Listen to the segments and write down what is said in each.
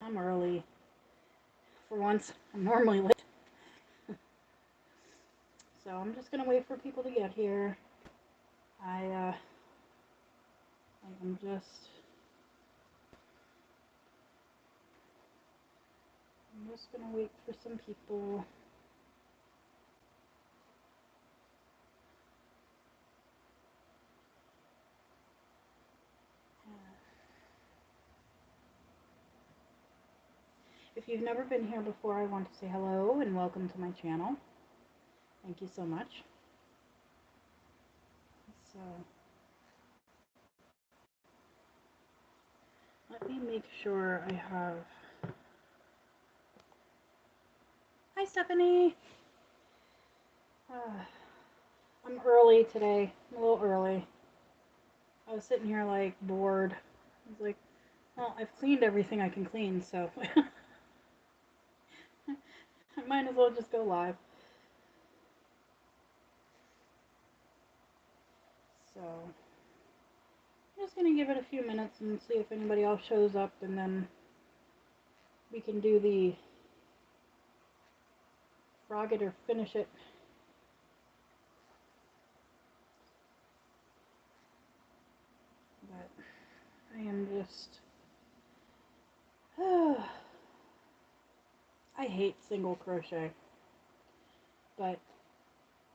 I'm early. For once, I'm normally late. So I'm just gonna wait for people to get here. I'm just gonna wait for some people. If you've never been here before, I want to say hello and welcome to my channel. Thank you so much. So, let me make sure I have... Hi, Stephanie! I'm early today. I'm a little early. I was sitting here, like, bored. I was like, well, I've cleaned everything I can clean, so... I might as well just go live. So, I'm just going to give it a few minutes and see if anybody else shows up, and then we can do the frog it or finish it. But I am just... I hate single crochet, but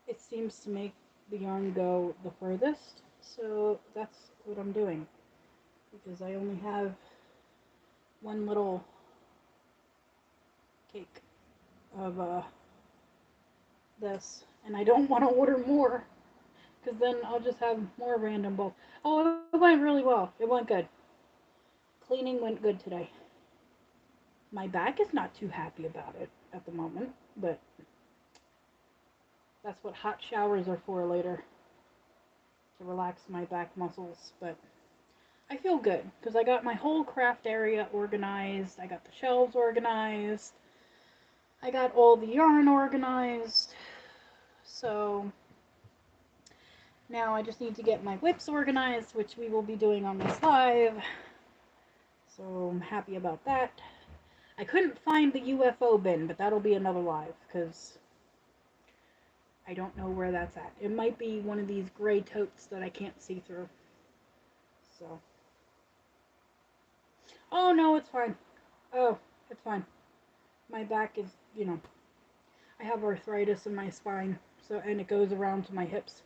it seems to make the yarn go the furthest, so that's what I'm doing, because I only have one little cake of this, and I don't want to order more, because then I'll just have more random bulk. Oh, it went really well. It went good. Cleaning went good today. My back is not too happy about it at the moment, but that's what hot showers are for later, to relax my back muscles. But I feel good because I got my whole craft area organized. I got the shelves organized. I got all the yarn organized. So now I just need to get my whips organized, which we will be doing on this live. So I'm happy about that. I couldn't find the UFO bin, but that'll be another live because I don't know where that's at. It might be one of these gray totes that I can't see through. So. Oh, no, it's fine. Oh, it's fine. My back is, you know, I have arthritis in my spine, so, and it goes around to my hips.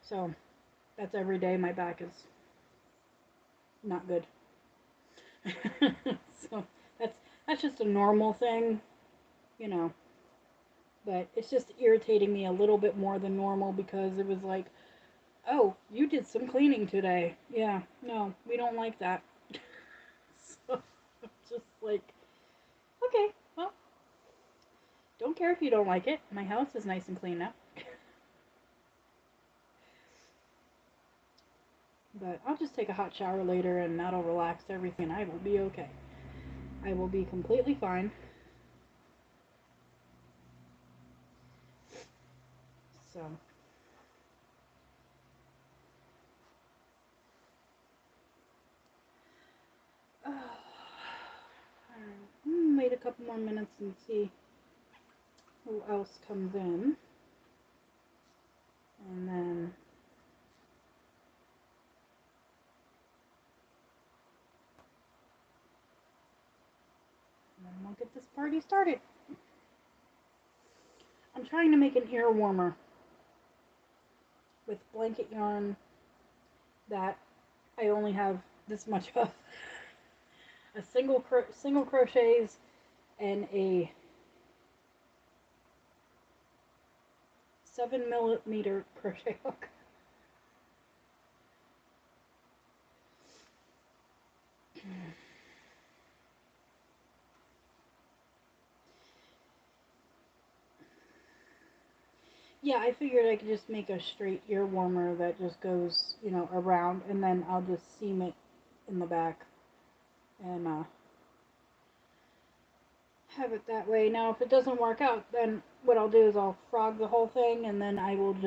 So that's every day my back is not good. So that's just a normal thing, you know. But it's just irritating me a little bit more than normal because it was like, oh, you did some cleaning today. Yeah, no, we don't like that. So I'm just like, okay, well, don't care if you don't like it. My house is nice and clean now. But I'll just take a hot shower later and that'll relax everything and I will be okay. I will be completely fine. So. Wait a couple more minutes and see who else comes in. And then we'll get this party started. I'm trying to make an ear warmer with blanket yarn that I only have this much of. A single crochets and a 7mm crochet hook. Yeah, I figured I could just make a straight ear warmer that just goes, you know, around, and then I'll just seam it in the back and have it that way. Now, if it doesn't work out, then what I'll do is I'll frog the whole thing, and then I won't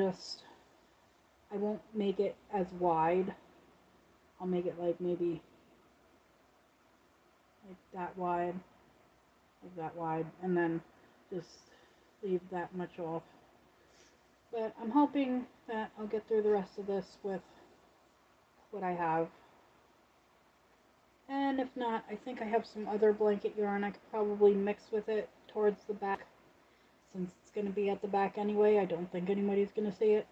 make it as wide. I'll make it like maybe like that wide, like that wide, and then just leave that much off. But I'm hoping that I'll get through the rest of this with what I have. And if not, I think I have some other blanket yarn I could probably mix with it towards the back. Since it's going to be at the back anyway, I don't think anybody's going to see it.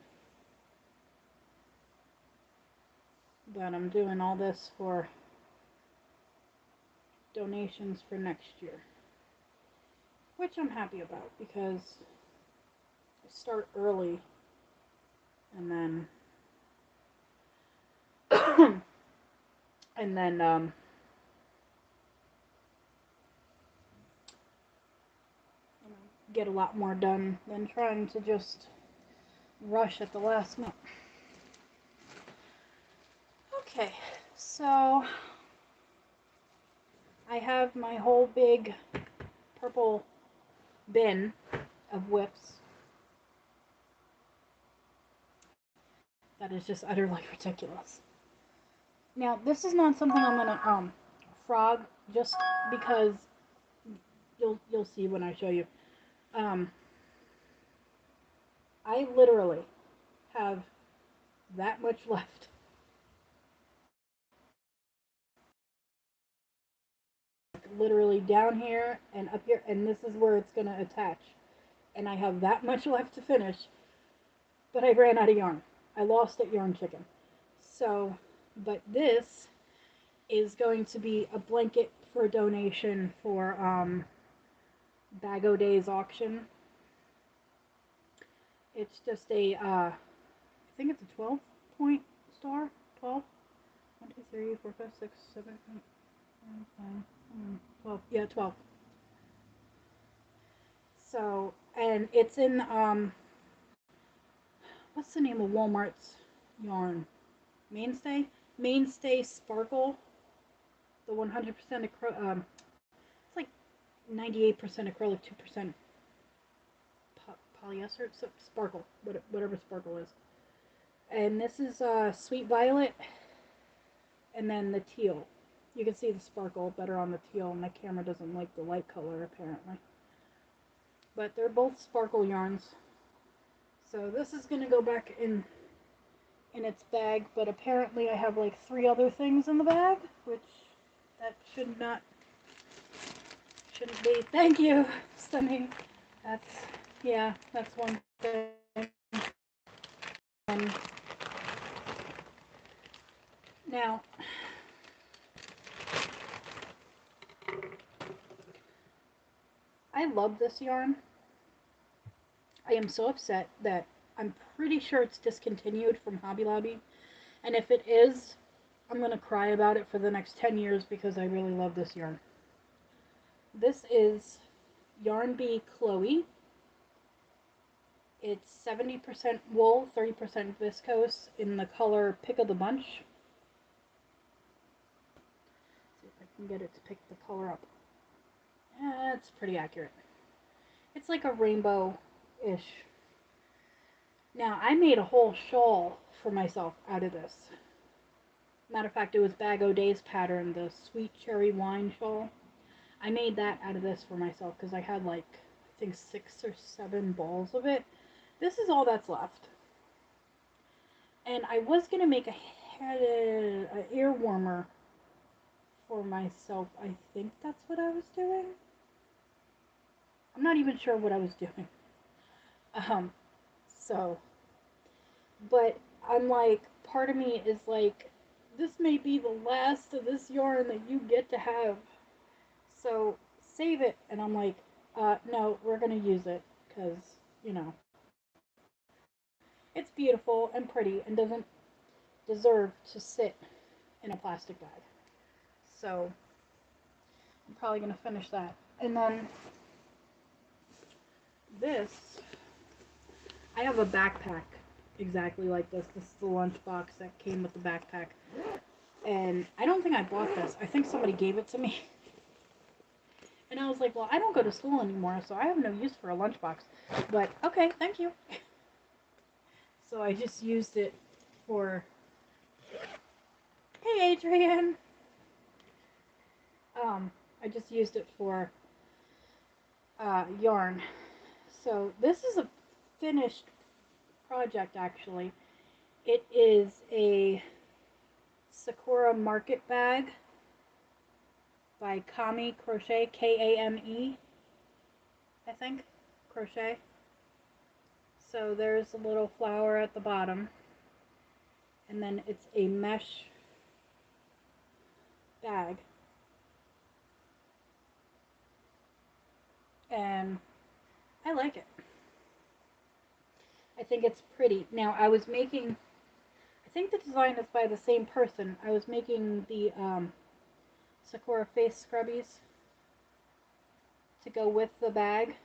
But I'm doing all this for donations for next year. Which I'm happy about because I start early and then and then get a lot more done than trying to just rush at the last minute. Okay, so I have my whole big purple bin of whips. That is just utterly ridiculous. Now, this is not something I'm gonna frog just because you'll see when I show you. I literally have that much left. Literally down here and up here, and this is where it's gonna attach. And I have that much left to finish, but I ran out of yarn. I lost at Yarn Chicken. So, but this is going to be a blanket for donation for Bag O Day's auction. It's just a, I think it's a 12-point star. 12? 1, 2, 3, 4, 5, 6, 7, 8, 9, 10, 12. Yeah, 12. So, and it's in, what's the name of Walmart's yarn? Mainstay? Mainstay Sparkle. The 100% acrylic, it's like 98% acrylic, 2% polyester, so sparkle, whatever sparkle is. And this is Sweet Violet, and then the teal. You can see the sparkle better on the teal, and the camera doesn't like the light color apparently. But they're both sparkle yarns. So this is going to go back in its bag, but apparently I have like 3 other things in the bag, which that shouldn't be. Thank you, Sunny. That's one thing. Now, I love this yarn. I am so upset that I'm pretty sure it's discontinued from Hobby Lobby. And if it is, I'm going to cry about it for the next 10 years because I really love this yarn. This is Yarn Bee Chloe. It's 70% wool, 30% viscose in the color Pick of the Bunch. Let's see if I can get it to pick the color up. It's pretty accurate. It's like a rainbow-ish. Now, I made a whole shawl for myself out of this. Matter of fact, it was Bag O Day's pattern, the Sweet Cherry Wine shawl. I made that out of this for myself because I had like, I think 6 or 7 balls of it. This is all that's left. And I was going to make an ear warmer for myself. I think that's what I was doing. I'm not even sure what I was doing. But I'm like, part of me is like, this may be the last of this yarn that you get to have. So save it. And I'm like, no, we're going to use it because, you know, it's beautiful and pretty and doesn't deserve to sit in a plastic bag. So I'm probably going to finish that. And then this, I have a backpack exactly like this. This is the lunchbox that came with the backpack. And I don't think I bought this. I think somebody gave it to me. And I was like, well, I don't go to school anymore, so I have no use for a lunchbox. But, okay, thank you. So I just used it for... Hey, Adrian! I just used it for yarn. So this is a finished project actually. It is a Sakura Market Bag by Kame Crochet, Kame, I think, Crochet. So there's a little flower at the bottom, and then it's a mesh bag. And I like it. I think it's pretty. Now I was making, I think the design is by the same person. I was making the Sakura face scrubbies to go with the bag.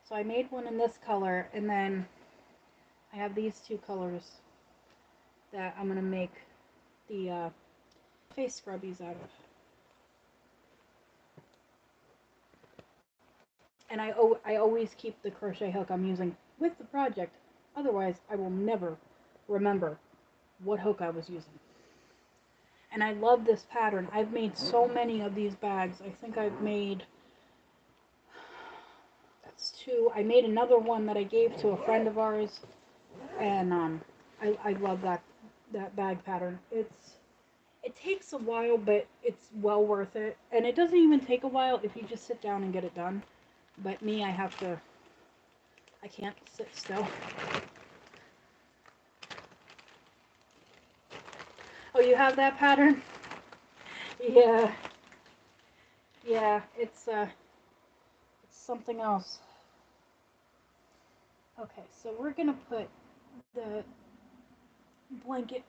So I made one in this color, and then I have these two colors that I'm going to make the face scrubbies out of. And I always keep the crochet hook I'm using with the project. Otherwise, I will never remember what hook I was using. And I love this pattern. I've made so many of these bags. I think I've made, that's two. I made another one that I gave to a friend of ours. And I love that bag pattern. It takes a while, but it's well worth it. And it doesn't even take a while if you just sit down and get it done. But me, I can't sit still. Oh, you have that pattern? Yeah. Yeah, it's something else. Okay, so we're gonna put the blanket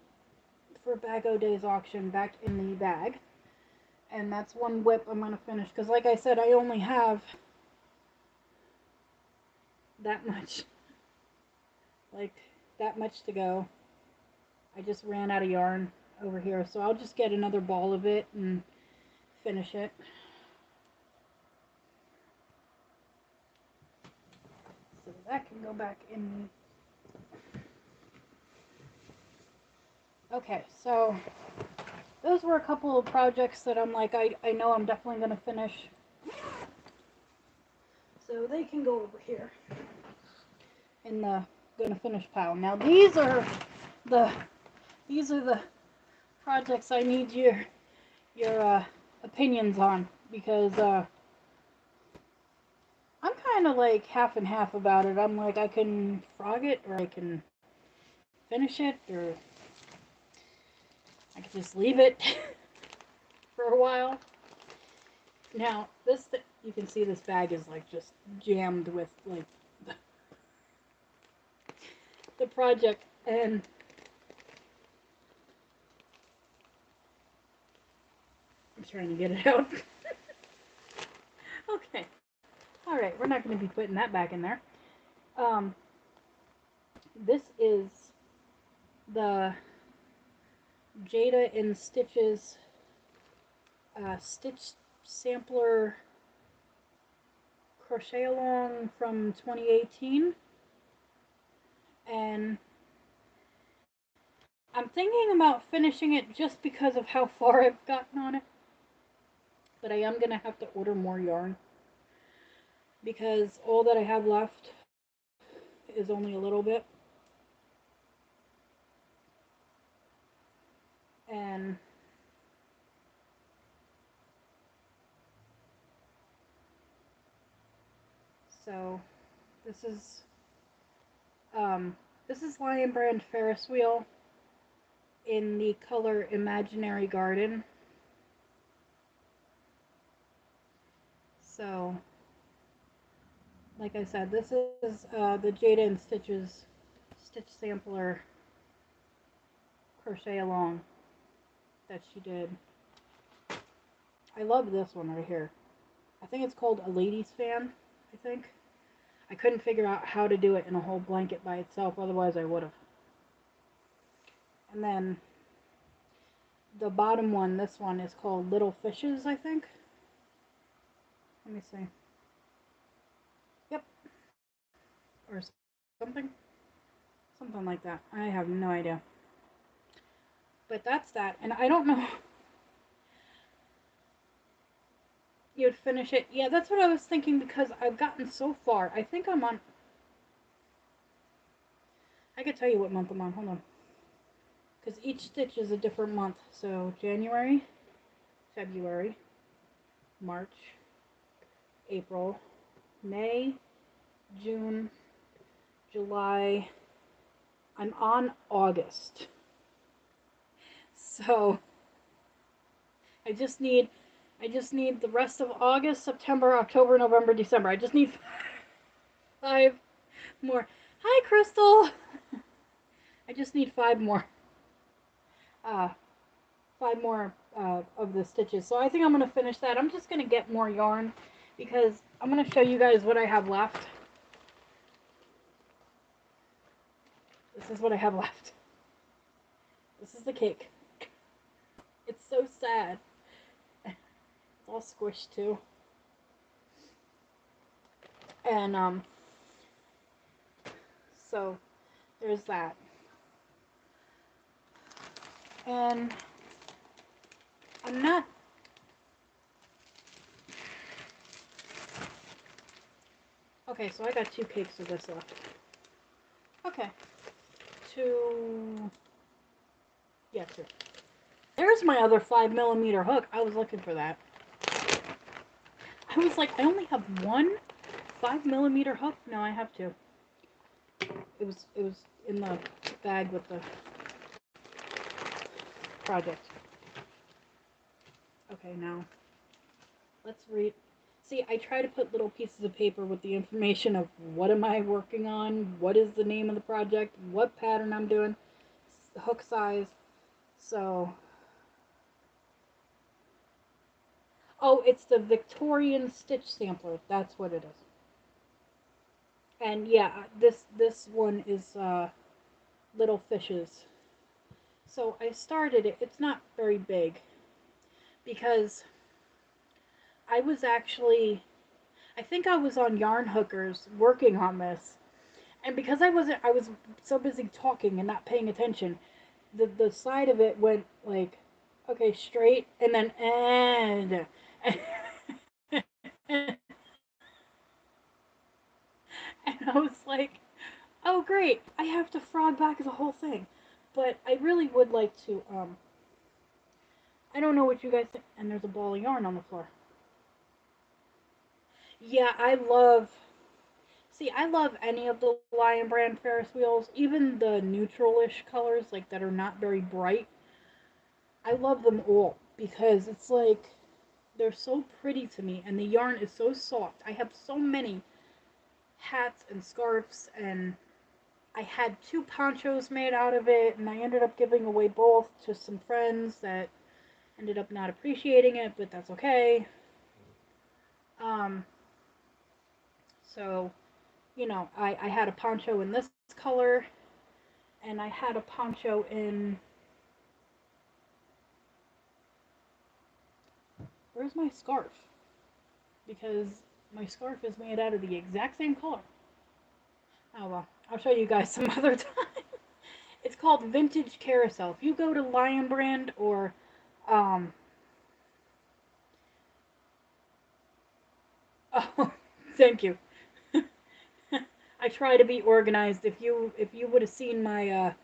for Bag O Day's auction back in the bag. And that's one whip I'm gonna finish, because like I said, I only have that much. Like, that much to go. I just ran out of yarn over here, so I'll just get another ball of it and finish it. So that can go back in. Okay, so those were a couple of projects that I'm like, I know I'm definitely going to finish. So they can go over here in the gonna finish pile. Now these are the projects I need your opinions on, because I'm kind of like half and half about it. I'm like, I can frog it, or I can finish it, or I can just leave it for a while. Now you can see this bag is like just jammed with like the project, and I'm trying to get it out. Okay. Alright, we're not going to be putting that back in there. This is the Jada in Stitches Stitch Sampler Crochet Along from 2018. And I'm thinking about finishing it just because of how far I've gotten on it. But I am going to have to order more yarn, because all that I have left is only a little bit. And so this is Lion Brand Ferris Wheel in the color Imaginary Garden. So, like I said, this is the Jada and Stitches Stitch Sampler Crochet Along that she did. I love this one right here. I think it's called a Ladies Fan, I think. I couldn't figure out how to do it in a whole blanket by itself, otherwise I would have. And then the bottom one, this one, is called Little Fishes, I think. Let me see. Yep. Or something. Something like that. I have no idea. But that's that. And I don't know. You'd finish it. Yeah, that's what I was thinking because I've gotten so far. I think I'm on. I could tell you what month I'm on. Hold on. Because each stitch is a different month. So January, February, March, April, May, June, July. I'm on August. So I just need the rest of August, September, October, November, December. I just need 5 more. Hi, Crystal. I just need 5 more. Uh, 5 more of the stitches. So I think I'm gonna finish that. I'm just gonna get more yarn because I'm gonna show you guys what I have left. This is what I have left. This is the cake. It's so sad. It's all squished too. And so there's that. And I'm not. Okay, so I got 2 cakes of this left. Okay. 2. Yeah, 2. There's my other 5mm hook. I was looking for that. I was like, I only have 1 5mm hook. No, I have 2. It was in the bag with the project. Okay, now let's read. See, I try to put little pieces of paper with the information of what am I working on, what is the name of the project, what pattern I'm doing, the hook size. So, oh, it's the Victorian Stitch Sampler. That's what it is. And yeah, this one is Little Fishes. So I started it. It's not very big because I was actually, I think I was on Yarn Hookers working on this, and because I was so busy talking and not paying attention, the side of it went like, okay, straight, and then and I was like, oh great, I have to frog back the whole thing, but I really would like to. I don't know what you guys think. And there's a ball of yarn on the floor. Yeah, I love. See, I love any of the Lion Brand Ferris wheels, even the neutral-ish colors, like that are not very bright. I love them all because it's like they're so pretty to me, and the yarn is so soft. I have so many hats and scarves, and I had 2 ponchos made out of it, and I ended up giving away both to some friends that ended up not appreciating it, but that's okay. Um, so, I had a poncho in this color, and I had a poncho in. Where's my scarf? Because my scarf is made out of the exact same color. Oh well, I'll show you guys some other time. It's called Vintage Carousel. If you go to Lion Brand or, um, oh, thank you. I try to be organized. If you would have seen my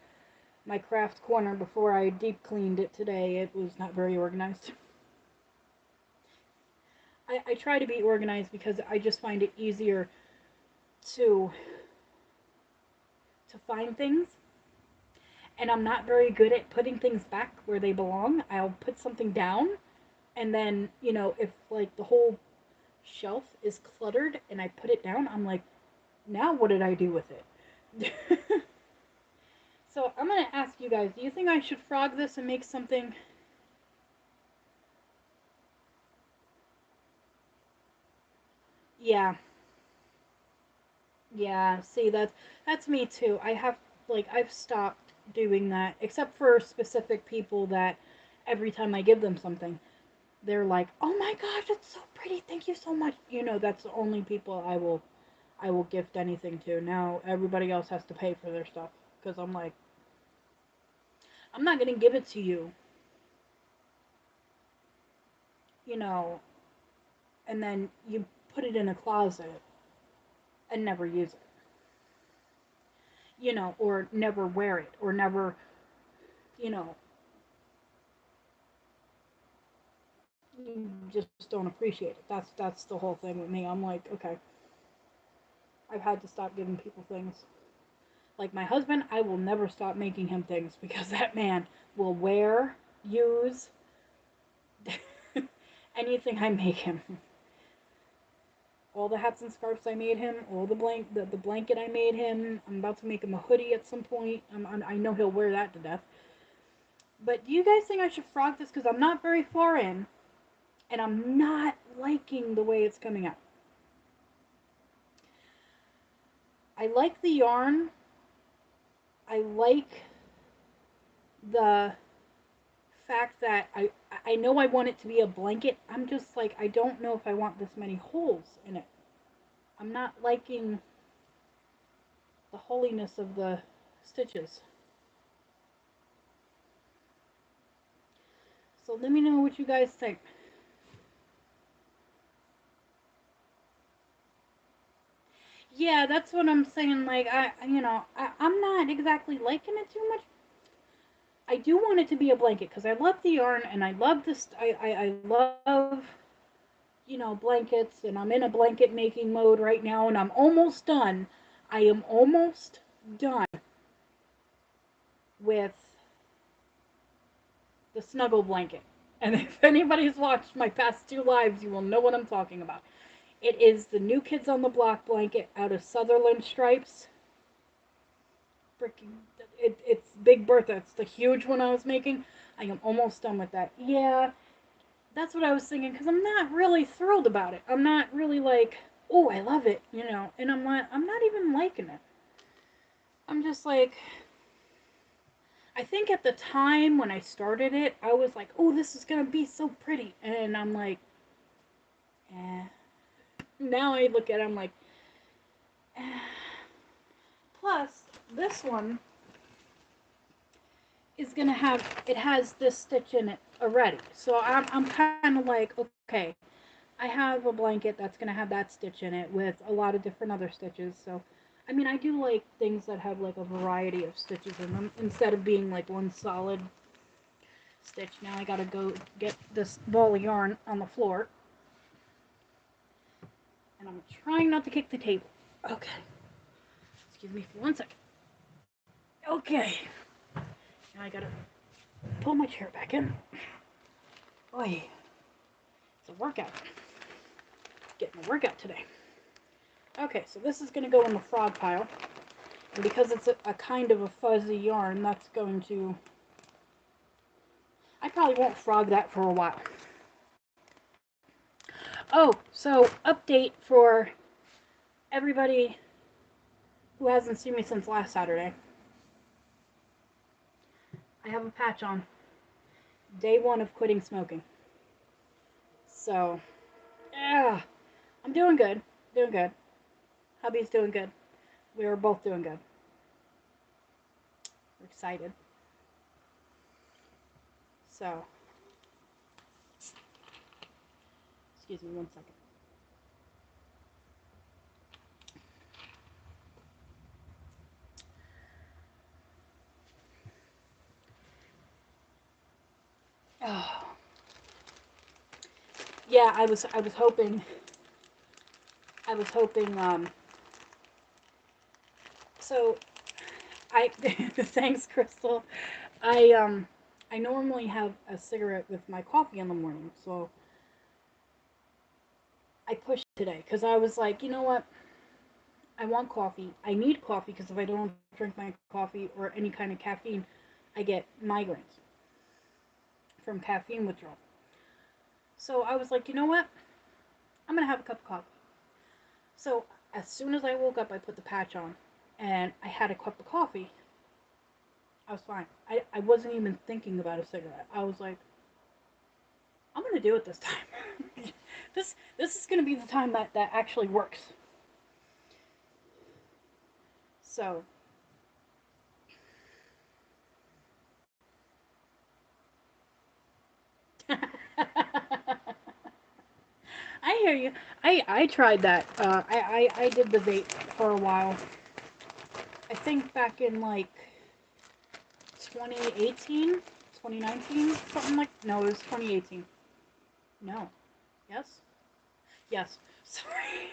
craft corner before I deep cleaned it today, it was not very organized. I try to be organized because I just find it easier to find things, and I'm not very good at putting things back where they belong. I'll put something down, and then, if like the whole shelf is cluttered and I put it down, I'm like, now what did I do with it? So I'm gonna ask you guys, do you think I should frog this and make something? Yeah, yeah. See, that's me too. I've stopped doing that, except for specific people that every time I give them something, they're like, "Oh my gosh, it's so pretty. Thank you so much." That's the only people I will gift anything to. Now everybody else has to pay for their stuff because I'm like, I'm not gonna give it to you, you know, and then you put it in a closet and never use it, or never wear it, or never, you know, you just don't appreciate it. That's the whole thing with me. I'm like, okay, I've had to stop giving people things. Like my husband, I will never stop making him things because that man will wear, use anything I make him. All the hats and scarves I made him, all the blanket I made him. I'm about to make him a hoodie at some point. I know he'll wear that to death. But do you guys think I should frog this? Because I'm not very far in, and I'm not liking the way it's coming out. I like the yarn. I like the fact that I know I want it to be a blanket. I'm just like, I don't know if I want this many holes in it. I'm not liking the holiness of the stitches. So let me know what you guys think. Yeah, that's what I'm saying. Like, I'm not exactly liking it too much. I do want it to be a blanket because I love the yarn and I love this. I love, blankets, and I'm in a blanket making mode right now, and I'm almost done. I am almost done with the snuggle blanket. And if anybody's watched my past two lives, you will know what I'm talking about. It is the New Kids on the Block blanket out of Sutherland Stripes. Freaking, it's Big Bertha. It's the huge one I was making. I am almost done with that. Yeah, that's what I was thinking, because I'm not really thrilled about it. I'm not really like, oh, I love it, and I'm not even liking it. I'm just like, I think at the time when I started it, I was like, oh, this is going to be so pretty. And I'm like, eh. Now I look at it, I'm like, eh. Plus, this one is going to have, it has this stitch in it already. So I'm kind of like, okay, I have a blanket that's going to have that stitch in it with a lot of different other stitches. So, I mean, I do like things that have like a variety of stitches in them instead of being like one solid stitch. Now I gotta go get this ball of yarn on the floor. And I'm trying not to kick the table. Okay. Excuse me for 1 second. Okay. Now I gotta pull my chair back in. Boy, it's a workout. Getting a workout today. Okay, so this is gonna go in the frog pile. And because it's a kind of a fuzzy yarn, that's going to... I probably won't frog that for a while. Oh, so update for everybody who hasn't seen me since last Saturday. I have a patch on. Day 1 of quitting smoking. So, yeah, I'm doing good. Doing good. Hubby's doing good. We are both doing good. We're excited. So, excuse me 1 second. Oh. Yeah, I was hoping, so I, thanks, Crystal. I normally have a cigarette with my coffee in the morning, so I pushed today because I was like, you know what? I want coffee. I need coffee because if I don't drink my coffee or any kind of caffeine, I get migraines from caffeine withdrawal. So I was like, you know what? I'm going to have a cup of coffee. So as soon as I woke up, I put the patch on and I had a cup of coffee. I was fine. I wasn't even thinking about a cigarette. I was like, I'm going to do it this time. this is going to be the time that actually works. So I I hear you. I tried that. I did the vape for a while. I think back in like 2018, 2019, something like. No, it was 2018. No. Yes. Yes. Sorry.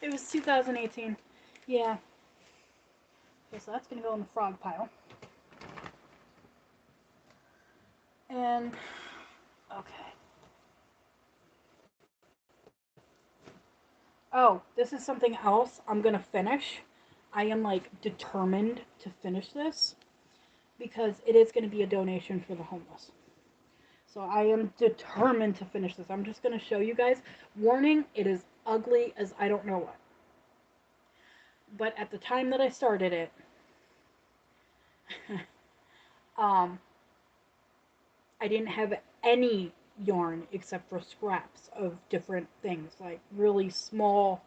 It was 2018. Yeah. Okay, so that's gonna go in the frog pile. And okay. Oh, this is something else I'm gonna finish. I am like determined to finish this because it is gonna be a donation for the homeless. So I am determined to finish this. I'm just gonna show you guys. Warning, it is ugly as I don't know what. But at the time that I started it, um, I didn't have any yarn except for scraps of different things, like really small,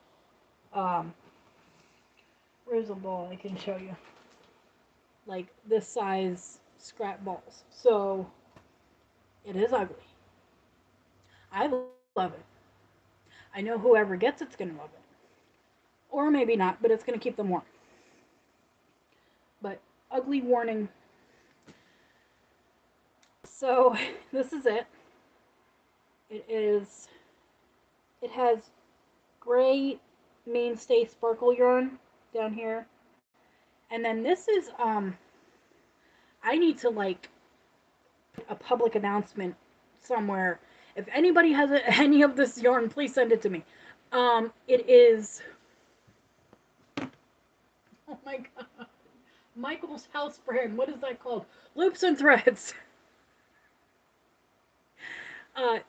um, where's a ball I can show you? Like this size scrap balls. So it is ugly. I love it. I know whoever gets it's going to love it. Or maybe not, but it's going to keep them warm. But ugly warning. So this is it. It has gray mainstay sparkle yarn down here. And then this is, I need to like put a public announcement somewhere. If anybody has any of this yarn, please send it to me. It is, oh my god, Michael's house brand. What is that called? Loops and Threads.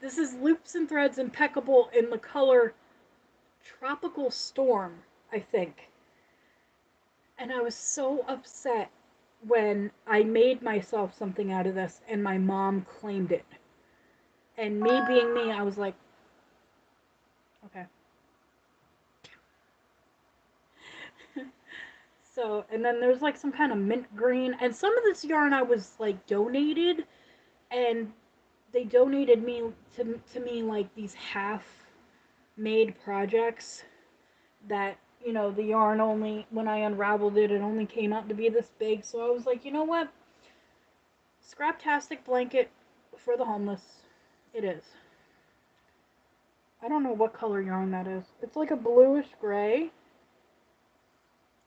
This is Loops and Threads Impeccable in the color Tropical Storm, I think. And I was so upset when I made myself something out of this and my mom claimed it. And me being me, I was like, okay. So, and then there's like some kind of mint green. And some of this yarn I was like donated. And they donated me to me like these half made projects that, you know, the yarn only, when I unraveled it, it only came out to be this big. So I was like, you know what? Scraptastic blanket for the homeless. It is. I don't know what color yarn that is. It's like a bluish gray.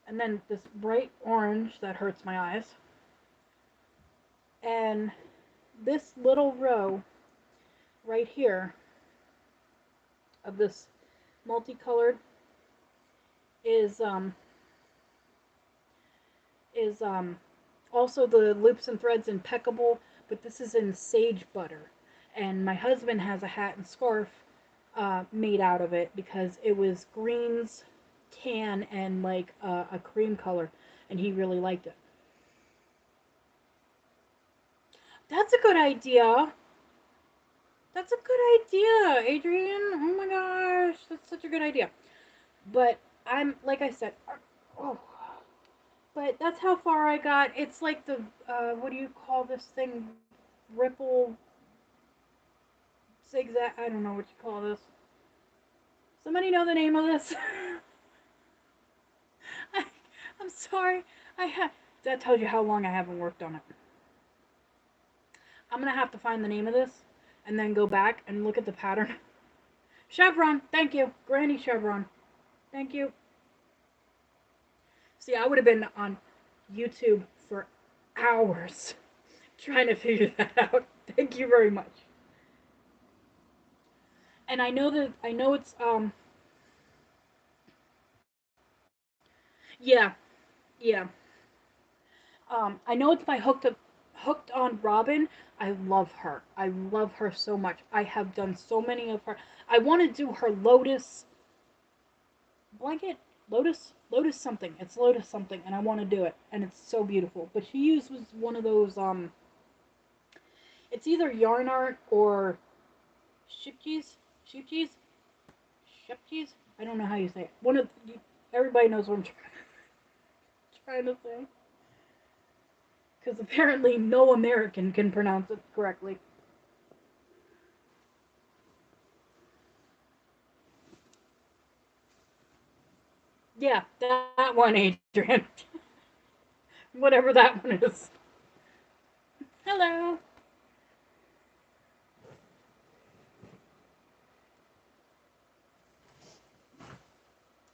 And then this bright orange that hurts my eyes. And this little row right here of this multicolored is also the Loops and Threads Impeccable, but this is in sage butter. And my husband has a hat and scarf made out of it because it was greens, tan, and like a cream color, and he really liked it. That's a good idea. That's a good idea, Adrian. Oh my gosh, that's such a good idea. But I'm, like I said, oh, but that's how far I got. It's like the, what do you call this thing? Ripple, zigzag, I don't know what you call this. Somebody know the name of this? I, I'm sorry. That tells you how long I haven't worked on it. I'm gonna have to find the name of this and then go back and look at the pattern. Chevron, thank you. Granny Chevron. Thank you. See, I would have been on YouTube for hours trying to figure that out. Thank you very much. And I know it's yeah, yeah. I know it's by Hooked on Robin. I love her. I love her so much. I have done so many of her. I want to do her Lotus blanket. Lotus something. It's Lotus something, and I want to do it, and it's so beautiful. But she uses one of those it's either yarn art or sheep cheese, sheep cheese, sheep cheese. I don't know how you say it. Everybody knows what I'm trying to say. Because apparently no American can pronounce it correctly. Yeah, that one, Adrian. Whatever that one is. Hello.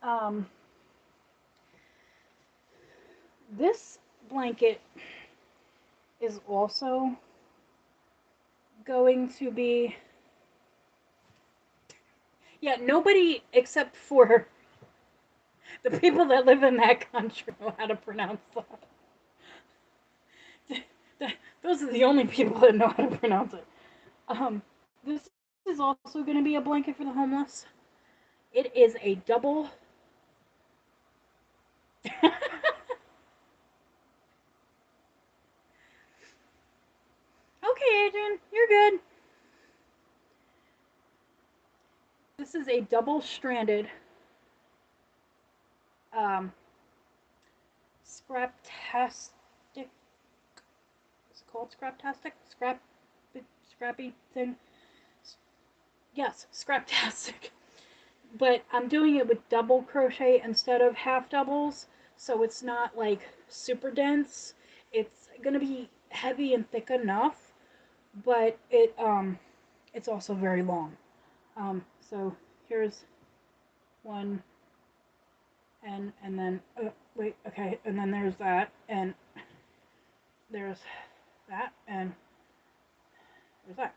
Um, this blanket is also going to be, yeah, nobody except for the people that live in that country know how to pronounce that. Those are the only people that know how to pronounce it. This is also going to be a blanket for the homeless. It is a double. Okay, Adrian, you're good. This is a double-stranded um, scraptastic. Is it called scraptastic? Scrappy thing. Yes, scraptastic. But I'm doing it with double crochet instead of half doubles, so it's not like super dense. It's gonna be heavy and thick enough, but it's also very long. So here's one, and then wait, okay, and then there's that, and there's that, and there's that.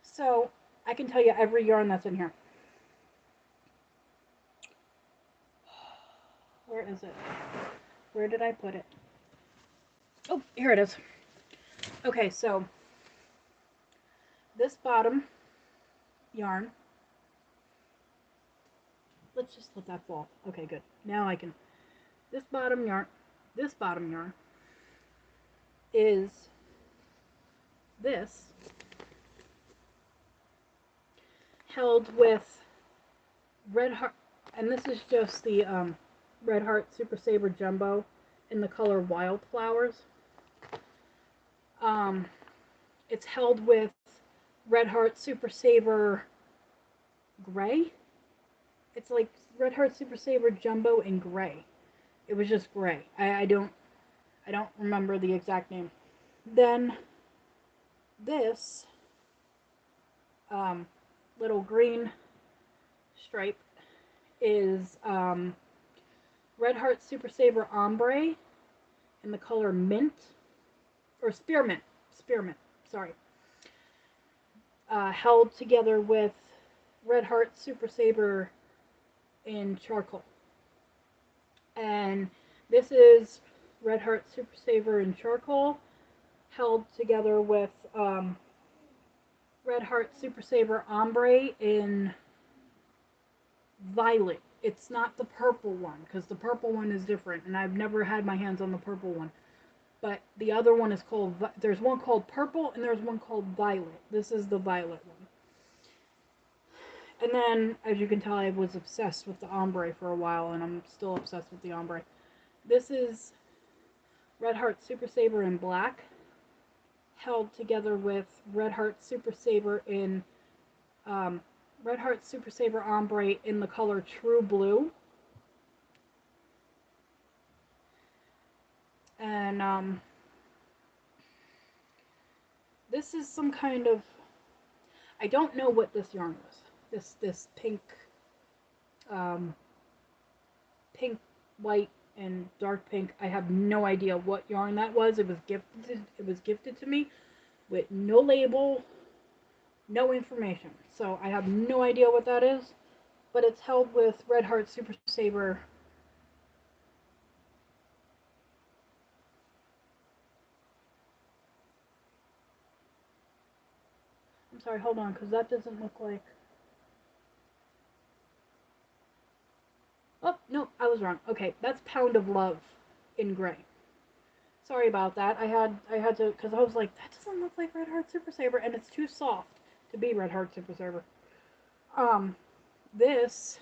So I can tell you every yarn that's in here. Where is it? Where did I put it? Oh, here it is. Okay, so this bottom yarn, let's just let that fall. Okay, good. Now I can, this bottom yarn is this held with red heart, and this is just the red heart super saber jumbo in the color wildflowers. Um, it's held with red heart super saber gray. It's like red heart super saber jumbo in gray. It was just gray. I don't remember the exact name. Then this um, little green stripe is red heart super saber ombre in the color mint or spearmint. Spearmint. Sorry. Held together with red heart super saber in charcoal. And this is red heart super saber in charcoal held together with red heart super saber ombre in violet. It's not the purple one because the purple one is different, and I've never had my hands on the purple one. But the other one is called, there's one called purple and there's one called violet. This is the violet one. And then, as you can tell, I was obsessed with the ombre for a while, and I'm still obsessed with the ombre. This is red heart super saber in black, held together with red heart super saber in red heart super saber ombre in the color true blue. And this is some kind of, I don't know what this yarn was. This pink, um, pink, white, and dark pink. I have no idea what yarn that was. It was gifted. It was gifted to me with no label, no information. So I have no idea what that is. But it's held with red heart super saber. I'm sorry, hold on, because that doesn't look like. Oh, no, I was wrong. Okay, that's Pound of Love in gray. Sorry about that. I had to, because I was like, that doesn't look like Red Heart Super Saber, and it's too soft to be Red Heart Super Saber. Um, this,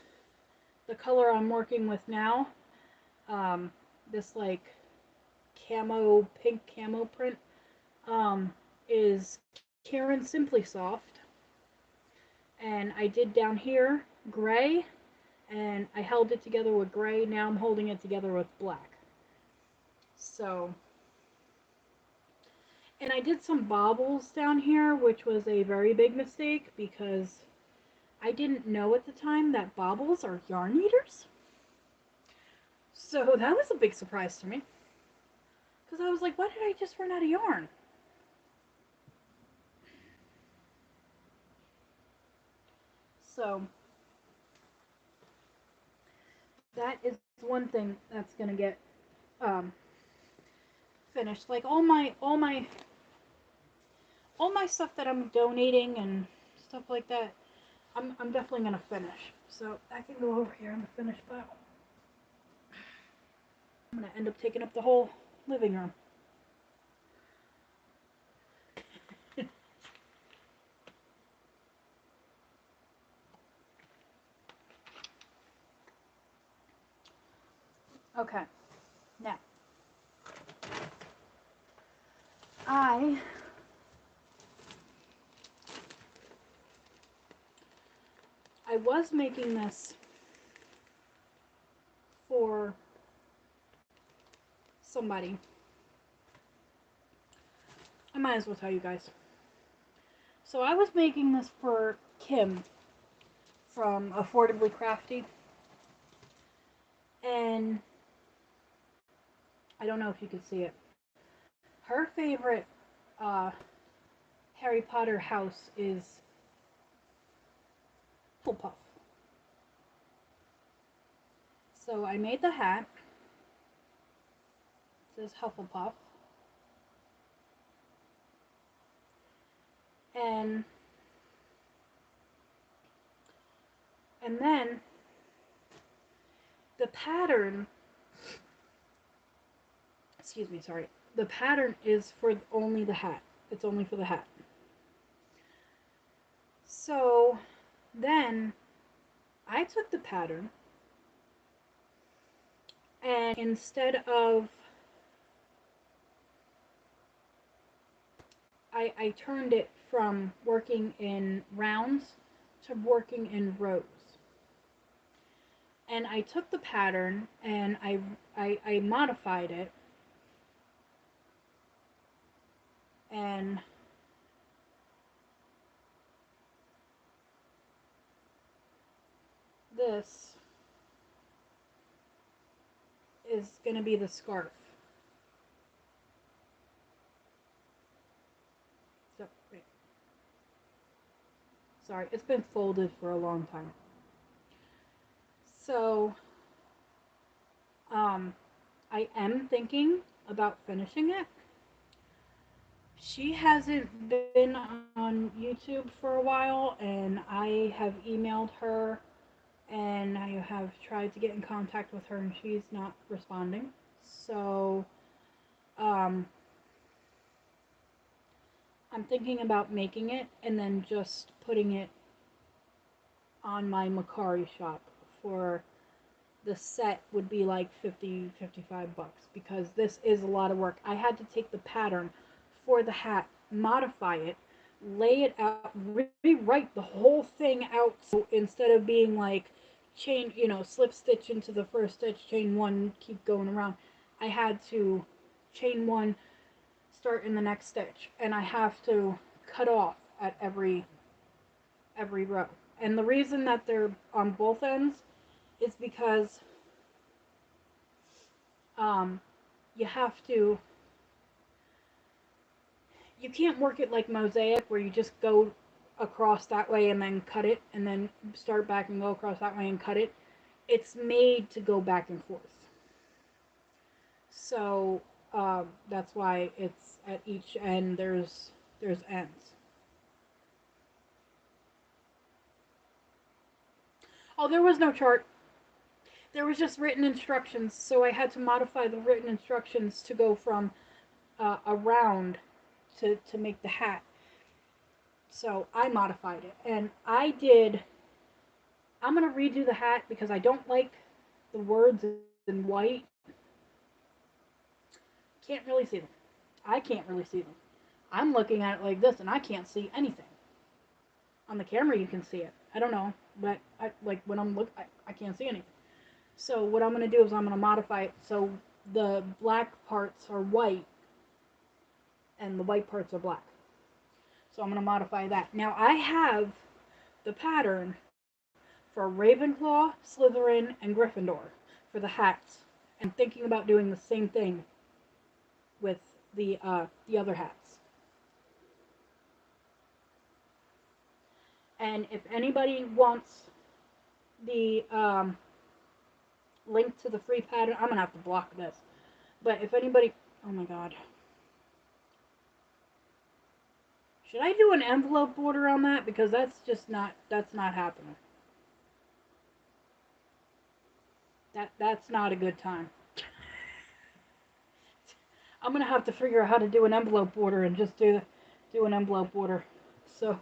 the color I'm working with now, this like pink camo print, is Karen Simply Soft. And I did down here gray and I held it together with gray. Now I'm holding it together with black. So, and I did some bobbles down here, which was a very big mistake because I didn't know at the time that bobbles are yarn eaters. So that was a big surprise to me. Because I was like, why did I just run out of yarn? So that is one thing that's gonna get um, finished. Like all my stuff that I'm donating and stuff like that, I'm definitely gonna finish. So I can go over here in the finished pile. I'm gonna end up taking up the whole living room. Okay, now I I was making this for somebody. I might as well tell you guys. So I was making this for Kim from Affordably Crafty, and I don't know if you could see it. Her favorite uh, Harry Potter house is Hufflepuff. So I made the hat. It says Hufflepuff. And then the pattern, excuse me, sorry. The pattern is for only the hat. It's only for the hat. So then I took the pattern and instead of I turned it from working in rounds to working in rows. And I took the pattern and I modified it, and this is going to be the scarf. So, wait. Sorry, it's been folded for a long time. So, I am thinking about finishing it. She hasn't been on YouTube for a while, and I have emailed her and I have tried to get in contact with her, and she's not responding. So, um, I'm thinking about making it and then just putting it on my Macari shop for the set would be like 50, 55 bucks because this is a lot of work. I had to take the pattern for the hat, modify it, lay it out, rewrite the whole thing out. So instead of being like chain, slip stitch into the first stitch, chain one, keep going around, I had to chain one, start in the next stitch, and I have to cut off at every row. And the reason that they're on both ends is because you have to, you can't work it like mosaic where you just go across that way and then cut it and then start back and go across that way and cut it. It's made to go back and forth. So that's why it's at each end there's ends. Oh, there was no chart. There was just written instructions, so I had to modify the written instructions to go from a round to make the hat. So I modified it, and I'm going to redo the hat because I don't like the words in white. Can't really see them. I can't really see them. I'm looking at it like this, and I can't see anything. On the camera, you can see it. I don't know. but like when I'm I can't see anything. So what I'm going to do is I'm going to modify it so the black parts are white and the white parts are black. So I'm going to modify that. Now I have the pattern for Ravenclaw, Slytherin, and Gryffindor for the hats. And thinking about doing the same thing with the other hats. And if anybody wants the link to the free pattern, I'm gonna have to block this. But if anybody, oh my god, should I do an envelope border on that? Because that's not happening. That's not a good time. I'm gonna have to figure out how to do an envelope border and just do an envelope border. So,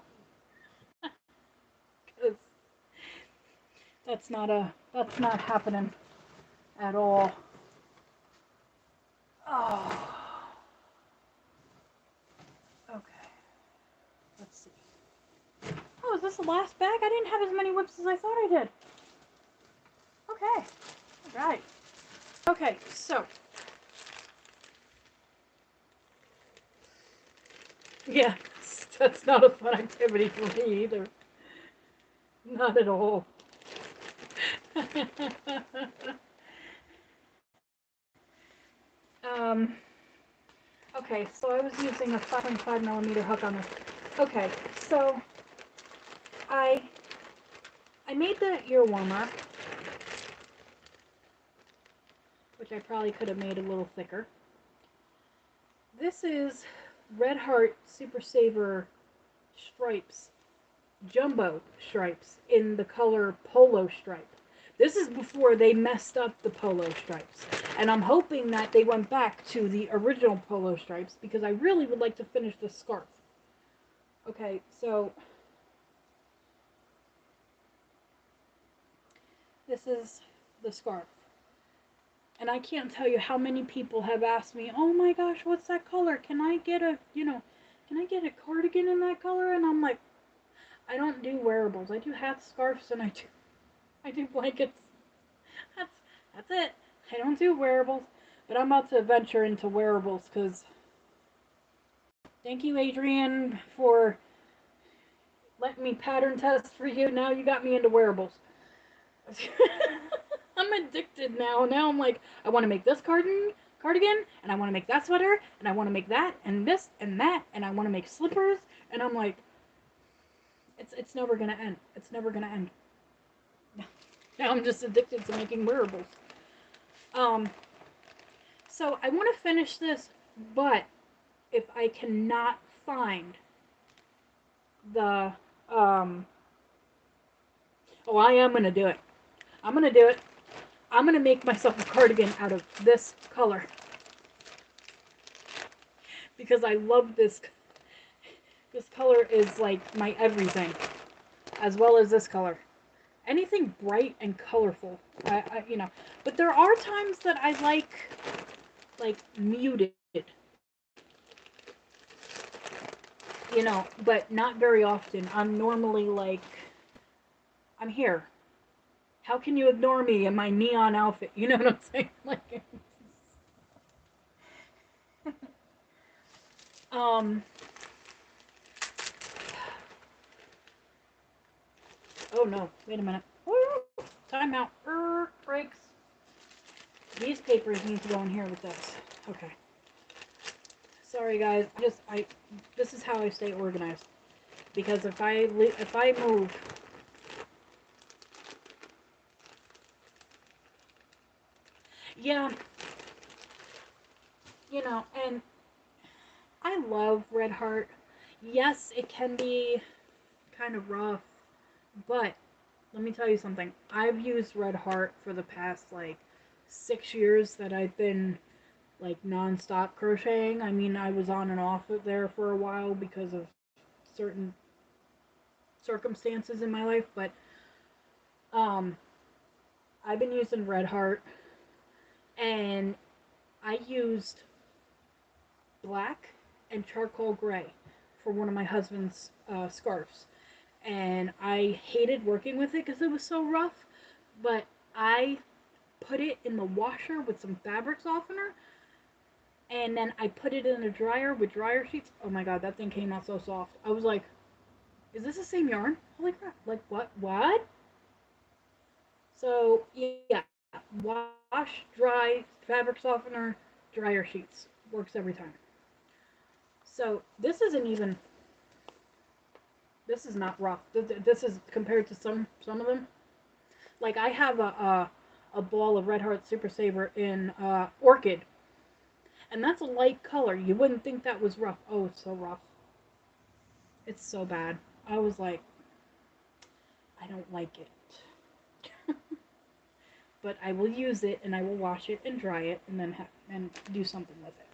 cause that's not happening at all. Oh, okay. Let's see. Oh, is this the last bag? I didn't have as many whips as I thought I did. Okay. All right. Okay, so. Yeah, that's not a fun activity for me either. Not at all. um, okay, so I was using a 5.5mm hook on this. Okay, so I made the ear warmer, which I probably could have made a little thicker. This is Red Heart Super Saver stripes, jumbo stripes in the color Polo Stripe. This is before they messed up the polo stripes. And I'm hoping that they went back to the original polo stripes because I really would like to finish the scarf. Okay, so this is the scarf. And I can't tell you how many people have asked me, oh my gosh, what's that color? Can I get a, can I get a cardigan in that color? And I'm like, I don't do wearables. I do hats, scarves, and I do blankets. That's that's it. I don't do wearables, but I'm about to venture into wearables because thank you, Adrian, for letting me pattern test for you. Now you got me into wearables. I'm addicted now. Now I'm like, I want to make this cardigan, and I want to make that sweater, and I want to make that, and this, and that, and I want to make slippers, and I'm like, it's never gonna end. It's never gonna end. Now I'm just addicted to making wearables. So I want to finish this, but if I cannot find the, oh, I am gonna do it. I'm gonna do it. I'm gonna make myself a cardigan out of this color because I love this. This color is like my everything, as well as this color. Anything bright and colorful, But there are times that I like muted, but not very often. I'm normally like, I'm here. How can you ignore me in my neon outfit? You know what I'm saying? Like, um, oh no, wait a minute. Woo! Time out. Breaks. These papers need to go in here with this. Okay. Sorry guys, this is how I stay organized. Because if I move, yeah, and I love Red Heart. Yes, it can be kind of rough, but let me tell you something. I've used Red Heart for the past like 6 years that I've been like non-stop crocheting. I mean, I was on and off there for a while because of certain circumstances in my life, but um I've been using Red Heart, and I used black and charcoal gray for one of my husband's scarves. and I hated working with it because it was so rough. But I put it in the washer with some fabric softener, and then I put it in a dryer with dryer sheets. Oh my god, that thing came out so soft. I was like, is this the same yarn? Holy crap. Like, what? What? So, yeah. Wash, dry, fabric softener, dryer sheets. Works every time. So, this isn't even... This is not rough. This is compared to some of them. Like, I have a ball of Red Heart Super Saver in Orchid. And that's a light color. You wouldn't think that was rough. Oh, it's so rough. It's so bad. I was like, I don't like it. But I will use it, and I will wash it and dry it, and then and do something with it.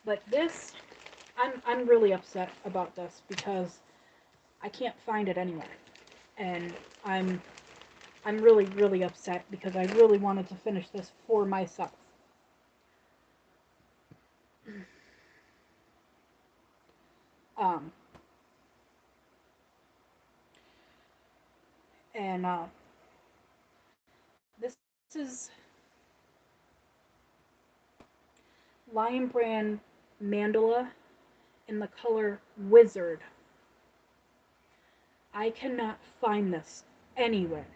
But this, I'm really upset about this because I can't find it anywhere, and I'm really upset because I really wanted to finish this for myself. Um, and this is Lion Brand Mandala in the color Wizard. I cannot find this anywhere.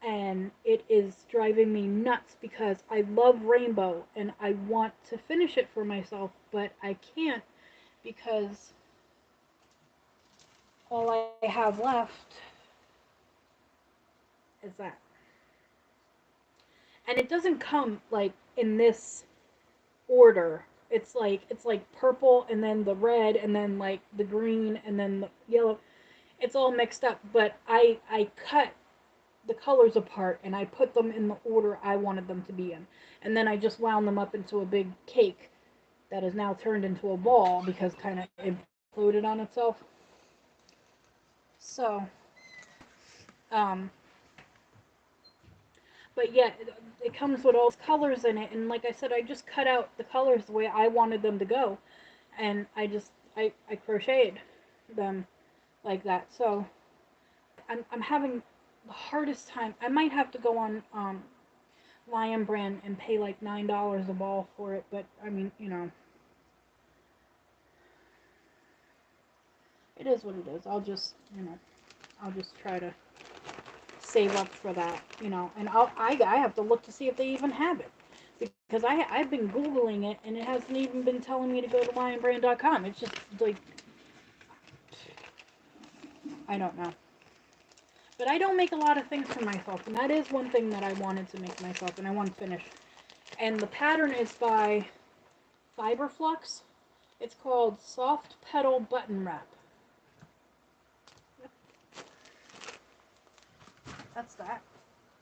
And it is driving me nuts because I love rainbow and I want to finish it for myself, but I can't because all I have left is that. And it doesn't come like in this order. It's like purple and then the red and then like the green and then the yellow. It's all mixed up, but I cut the colors apart and I put them in the order I wanted them to be in. And then I just wound them up into a big cake that is now turned into a ball because kind of imploded on itself. So, um, but yeah, it comes with all those colors in it, and like I said, I just cut out the colors the way I wanted them to go, and I crocheted them like that. So I'm having the hardest time. I might have to go on Lion Brand and pay like $9 a ball for it, but I mean, it is what it is. I'll just try to save up for that, and I have to look to see if they even have it. Because I've been Googling it, and it hasn't even been telling me to go to lionbrand.com. It's just, like, I don't know. But I don't make a lot of things for myself, and that is one thing that I wanted to make myself, and I want to finish. And the pattern is by Fiberflux. It's called Soft Petal Button Wrap. Yep. That's that.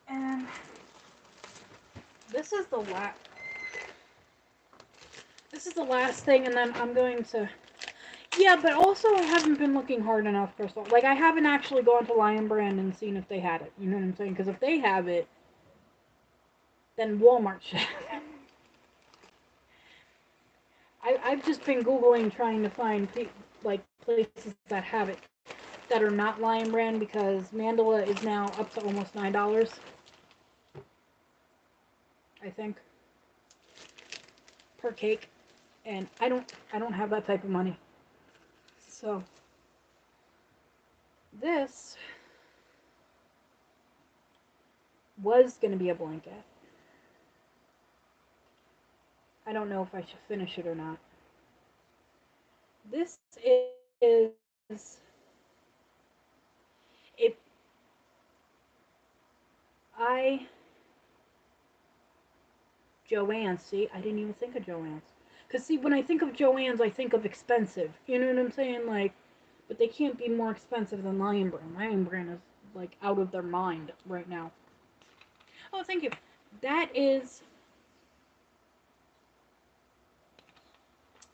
And this is the last thing, and then I'm going to... Yeah, but also I haven't been looking hard enough, Crystal. Like, I haven't actually gone to Lion Brand and seen if they had it. You know what I'm saying? Because if they have it, then Walmart should. I've just been Googling trying to find, like, places that have it that are not Lion Brand, because Mandala is now up to almost $9, I think, per cake. And I don't have that type of money. So, this was going to be a blanket. I don't know if I should finish it or not. This is it. Joann's. See, I didn't even think of Joann's. Because, see, when I think of Joann's, I think of expensive. You know what I'm saying? Like, but they can't be more expensive than Lion Brand. Lion Brand is, like, out of their mind right now. Oh, thank you. That is...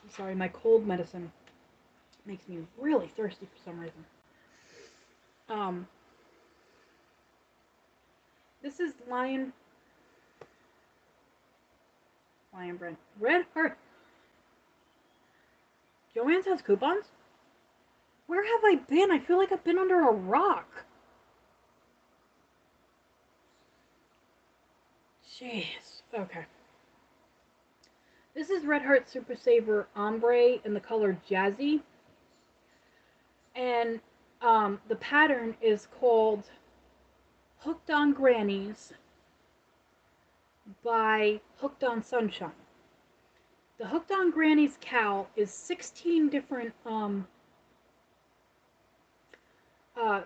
I'm sorry, my cold medicine makes me really thirsty for some reason. This is Lion Brand. Red Heart. Joann's has coupons? Where have I been? I feel like I've been under a rock. Jeez. Okay. This is Red Heart Super Saver Ombre in the color Jazzy. And the pattern is called Hooked on Grannies by Hooked on Sunshine. The Hooked on Grannies cowl is 16 different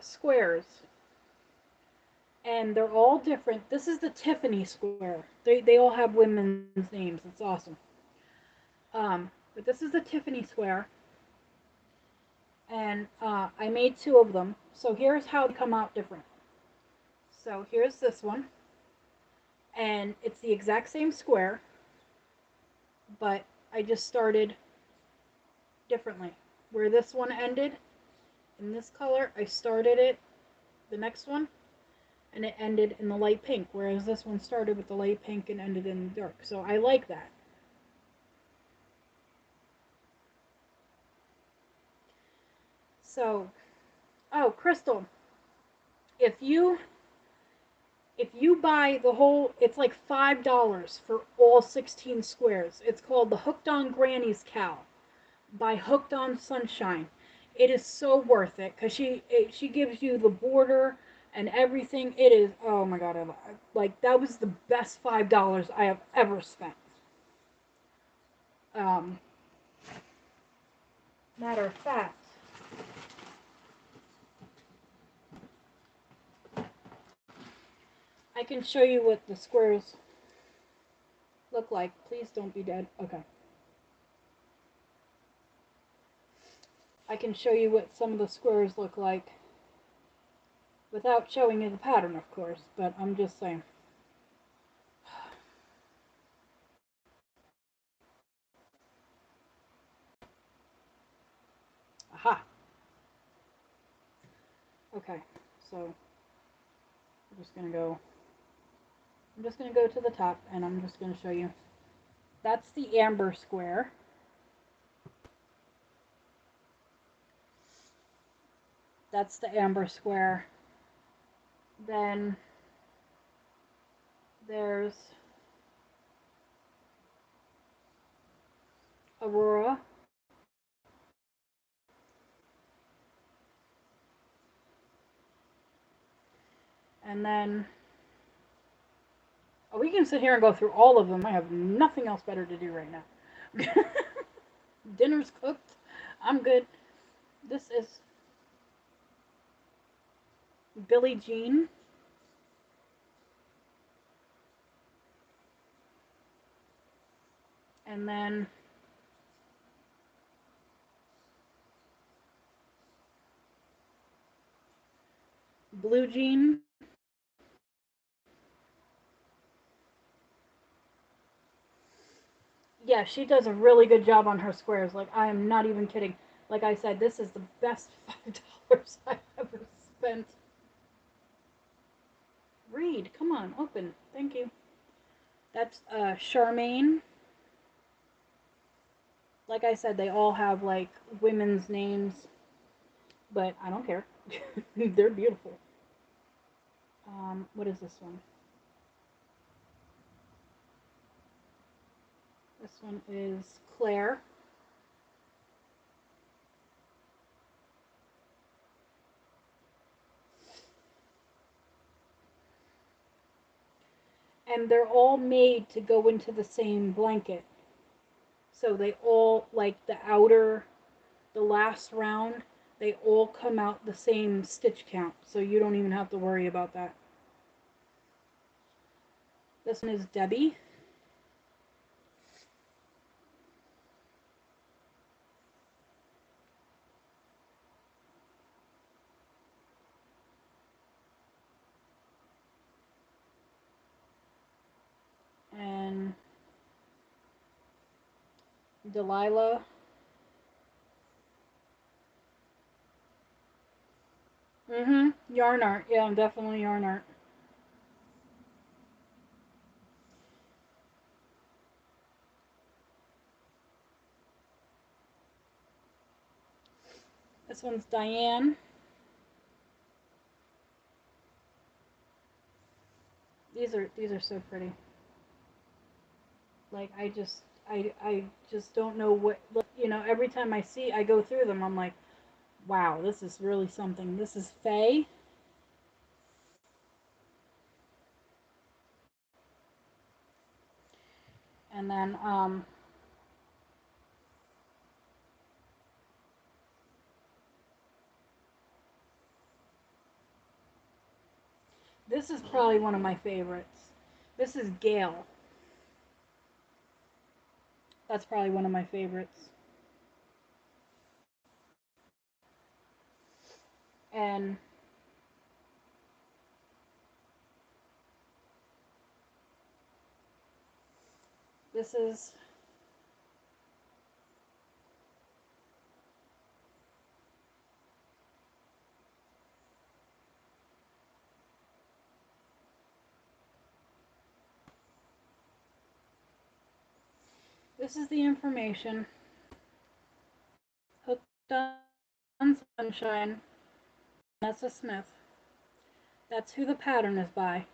squares. And they're all different. This is the Tiffany square. They all have women's names. It's awesome. But this is the Tiffany square. And I made 2 of them. So here's how they come out different. So here's this one. And it's the exact same square. But I just started differently. Where this one ended in this color, I started it, the next one, and it ended in the light pink, whereas this one started with the light pink and ended in the dark. So I like that. So, oh, Crystal, if you buy the whole, it's like $5 for all 16 squares. It's called the Hooked on Granny's Cowl by Hooked on Sunshine. It is so worth it because she gives you the border and everything. It is, oh my god, like that was the best $5 I have ever spent. Um, Matter of fact, I can show you what the squares look like. Please don't be dead. Okay. I can show you what some of the squares look like without showing you the pattern, of course, but I'm just saying. Aha. Okay, so I'm just going to go to the top and I'm just going to show you. That's the amber square. That's the amber square. Then there's Aurora. And then, oh, we can sit here and go through all of them. I have nothing else better to do right now. Dinner's cooked. I'm good. This is Billie Jean. And then Blue Jean. Yeah, she does a really good job on her squares. Like, I am not even kidding. Like I said, this is the best $5 I've ever spent. Read. Come on, open. Thank you. That's Charmaine. Like I said, they all have, like, women's names. But I don't care. They're beautiful. What is this one? This one is Claire. And they're all made to go into the same blanket. So they all, like the last round, they all come out the same stitch count. So you don't even have to worry about that. This one is Debbie. And Delilah. Yarn art. Yeah, definitely yarn art. This one's Diane. These are so pretty. Like I just don't know what, you know, every time I go through them, I'm like, wow, this is really something. This is Faye. And then this is probably one of my favorites. This is Gail. That's probably one of my favorites. And this is the information. Hooked on Sunshine. Vanessa Smith. That's who the pattern is by.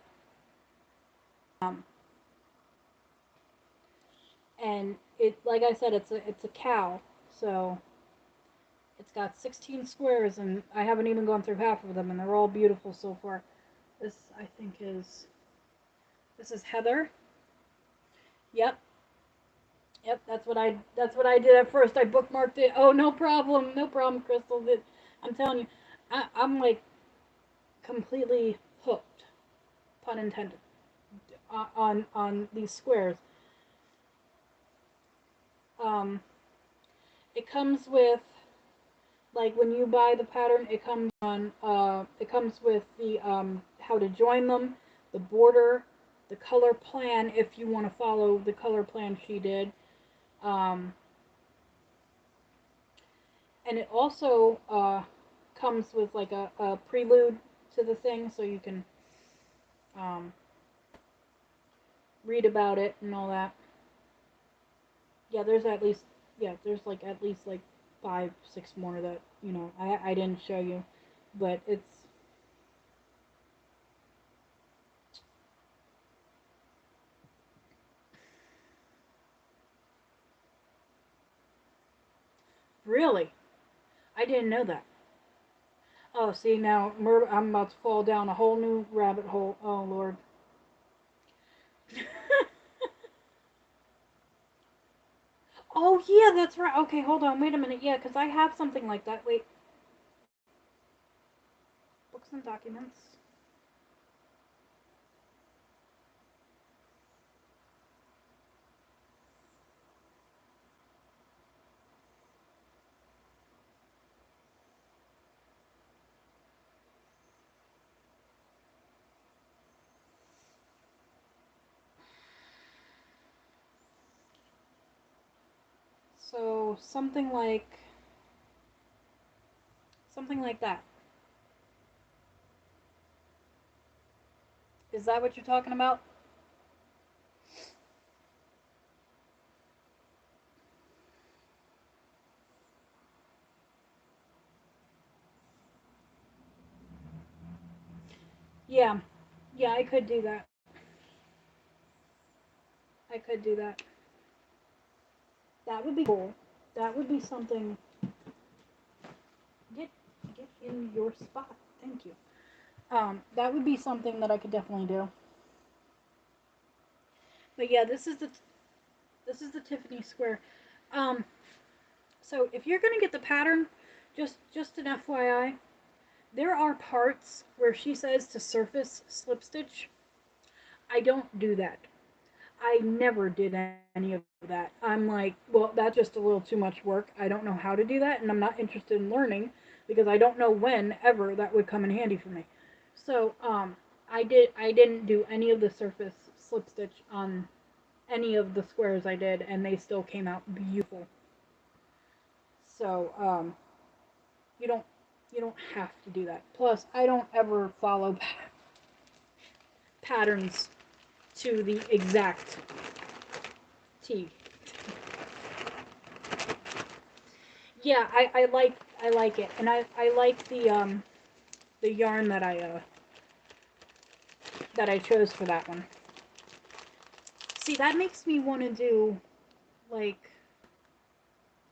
Um, and it, like I said, it's a cow. So it's got 16 squares, and I haven't even gone through half of them, and they're all beautiful so far. This, I think, this is Heather. Yep. Yep, that's what I did at first. I bookmarked it. Oh, no problem. No problem, Crystal. I'm telling you, I'm like completely hooked, pun intended, on these squares. Um, it comes with, like, when you buy the pattern, it comes with the how to join them, the border, the color plan if you want to follow the color plan she did. Um, and it also comes with like a prelude to the thing, so you can um, read about it and all that. Yeah, there's at least, yeah, there's like at least like 5, 6 more that, you know, I didn't show you, but it's really, I didn't know that. Oh, see, now I'm about to fall down a whole new rabbit hole. Oh, Lord. Oh, yeah, that's right. Okay, hold on. Wait a minute. Yeah, because I have something like that. Wait. Books and documents. So, something like that. Is that what you're talking about? Yeah. Yeah, I could do that. I could do that. That would be cool. That would be something. Get get in your spot. Thank you. That would be something that I could definitely do. But yeah, this is the Tiffany square. Um, so if you're gonna get the pattern, just an FYI, there are parts where she says to surface slip stitch. I don't do that. I never did any of that. I'm like, well, that's just a little too much work. I don't know how to do that, and I'm not interested in learning because I don't know when ever that would come in handy for me. So, I didn't do any of the surface slip stitch on any of the squares I did, and they still came out beautiful. So, you don't you don't have to do that. Plus, I don't ever follow patterns to the exact T. Yeah, I like it, and I like the yarn that I chose for that one. See, that makes me want to do like,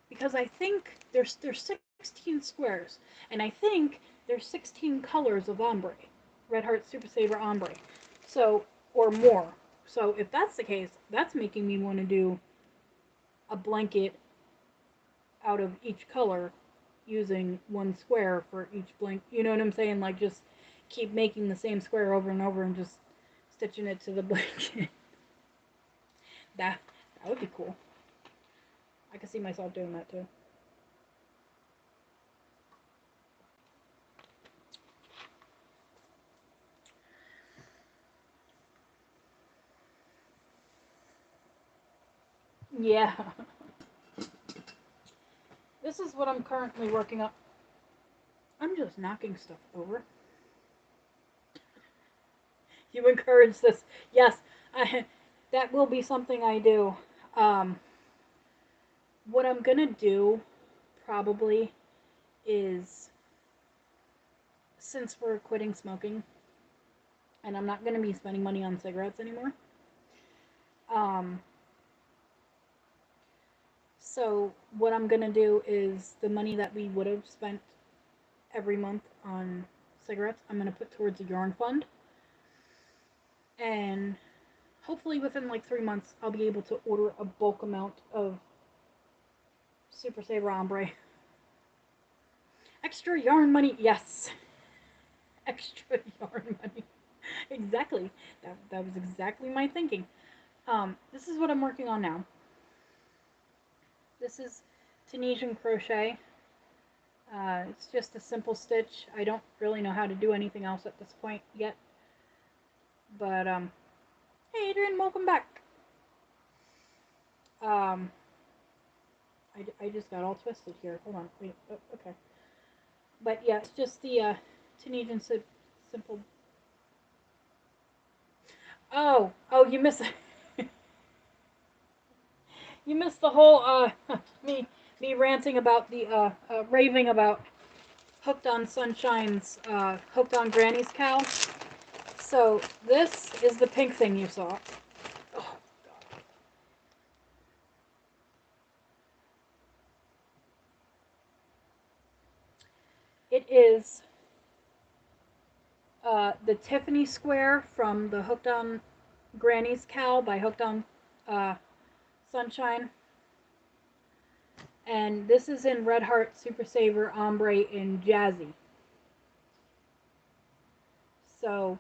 because I think there's 16 squares, and I think there's 16 colors of ombre, Red Heart Super Saver ombre, so, or more. So if that's the case, that's making me want to do a blanket out of each color using one square for each blank. You know what I'm saying? Like, just keep making the same square over and over and just stitching it to the blanket. that that would be cool. I could see myself doing that too. Yeah. This is what I'm currently working on. I'm just knocking stuff over. You encourage this. Yes, that will be something I do. Um, what I'm gonna do probably is, since we're quitting smoking and I'm not gonna be spending money on cigarettes anymore, um, so what I'm gonna do is the money that we would have spent every month on cigarettes, I'm gonna put towards a yarn fund, and hopefully within like 3 months I'll be able to order a bulk amount of Super Saver Ombre. Extra yarn money, yes. Extra yarn money. Exactly. That was exactly my thinking. This is what I'm working on now. This is Tunisian crochet. It's just a simple stitch. I don't really know how to do anything else at this point yet. But, hey Adrian, welcome back. I just got all twisted here. Hold on. Wait. Oh, okay. But yeah, it's just the Tunisian simple. Oh, you missed. You missed the whole me ranting about the raving about Hooked on Sunshine's Hooked on Granny's cow. So this is the pink thing you saw. Oh God. It is the Tiffany square from the Hooked on Granny's cow by Hooked on uh, Sunshine. And this is in Red Heart Super Saver Ombre in Jazzy. So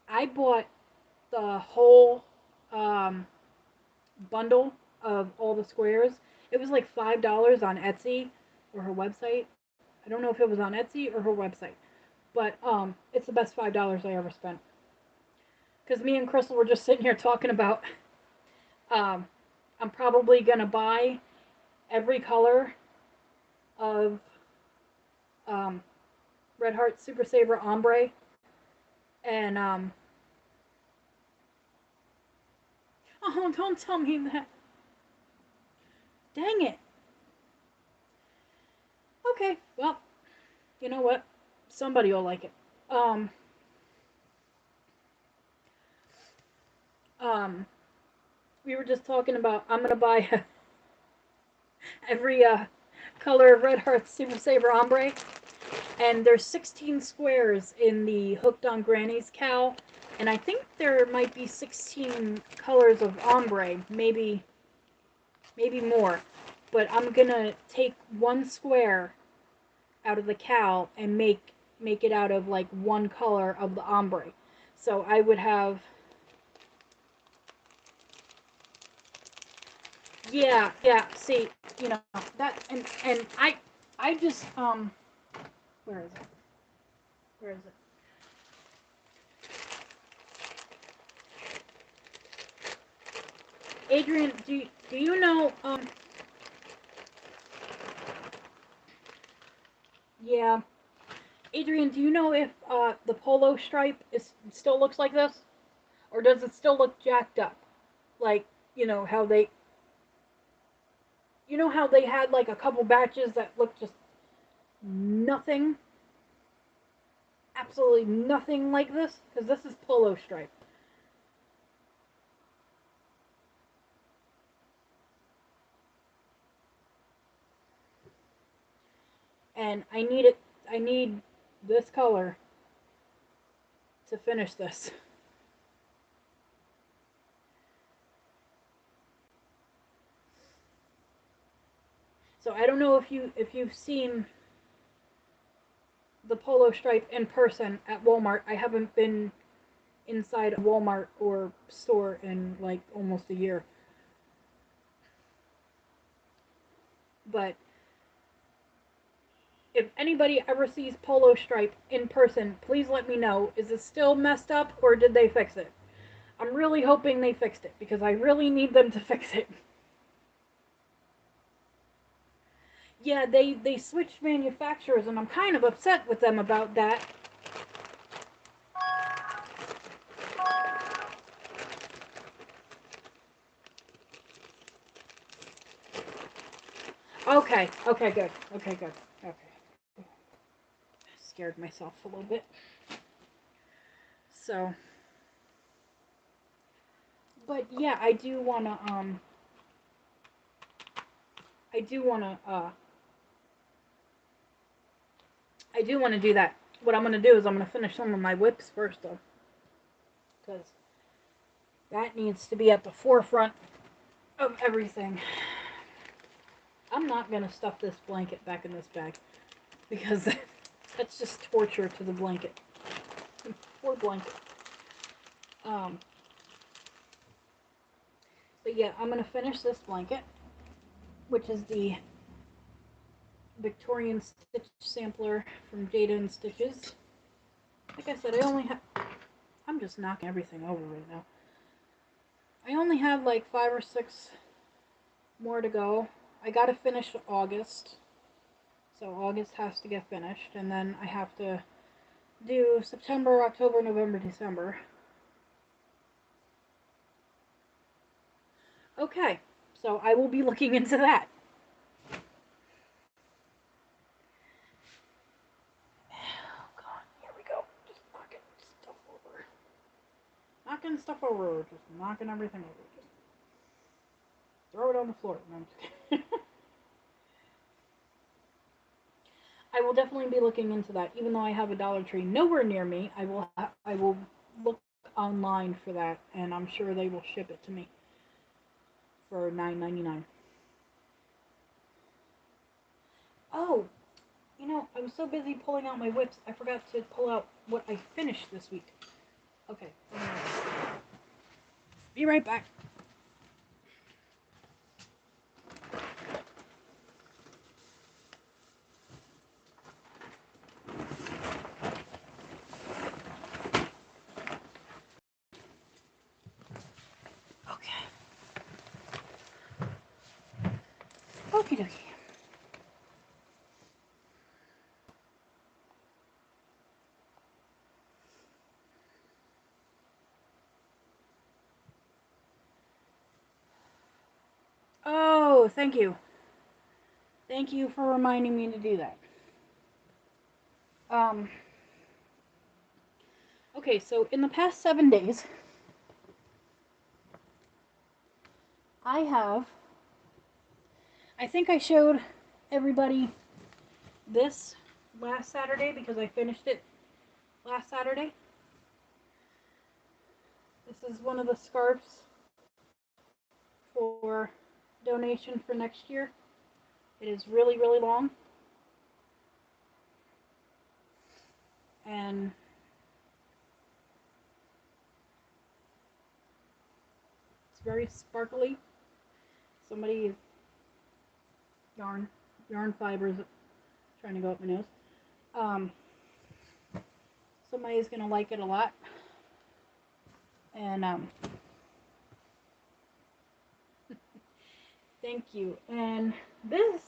I bought the whole bundle of all the squares. It was like $5 on Etsy or her website. I don't know if it was on Etsy or her website, but it's the best $5 I ever spent. Because me and Crystal were just sitting here talking about, I'm probably gonna buy every color of um, Red Heart Super Saver Ombre, and oh, don't tell me that. Dang it. Okay, well, you know what? Somebody will like it. Um, um, we were just talking about, I'm gonna buy every color of Red Heart Super Saver Ombre, and there's 16 squares in the Hooked on Granny's cow, and I think there might be 16 colors of ombre, maybe more. But I'm gonna take one square out of the cow and make it out of like one color of the ombre. So I would have, yeah. See, you know that, and I just where is it? Where is it? Adrian, do you know yeah. Adrian, do you know if the polo stripe is still looks like this, or does it still look jacked up? Like, you know how they had like a couple batches that looked just nothing, absolutely nothing like this, because this is polo stripe. And I need this color to finish this. So I don't know if you've seen the polo stripe in person at Walmart. I haven't been inside a Walmart or store in like almost a year. But if anybody ever sees polo stripe in person, please let me know. Is it still messed up or did they fix it? I'm really hoping they fixed it because I really need them to fix it. Yeah, they switched manufacturers and I'm kind of upset with them about that. Okay, okay, good. Okay, good. Okay. Scared myself a little bit. So, but yeah, I do wanna I do wanna do that. What I'm gonna do is I'm gonna finish some of my whips first though. Because that needs to be at the forefront of everything. I'm not gonna stuff this blanket back in this bag because that's just torture to the blanket. Poor blanket. But yeah, I'm gonna finish this blanket, which is the Victorian Stitch Sampler from Jada and Stitches. Like I said, I'm just knocking everything over right now. I only have like 5 or 6 more to go. I gotta finish August. So August has to get finished, and then I have to do September, October, November, December. Okay, so I will be looking into that. Oh god, here we go. Just knocking stuff over. Knocking stuff over, just knocking everything over. Just throw it on the floor. No, I'm just kidding. I will definitely be looking into that. Even though I have a Dollar Tree nowhere near me, I will look online for that, and I'm sure they will ship it to me for $9.99. Oh, you know, I was so busy pulling out my whips, I forgot to pull out what I finished this week. Okay, be right back. Okay. Okie dokie. Oh, thank you. Thank you for reminding me to do that. Um, okay, so in the past 7 days, I have, I think I showed everybody this last Saturday because I finished it last Saturday. This is one of the scarves for donation for next year. It is really, really long. And it's very sparkly. Somebody yarn fibers trying to go up my nose. Somebody's gonna like it a lot. And thank you. And this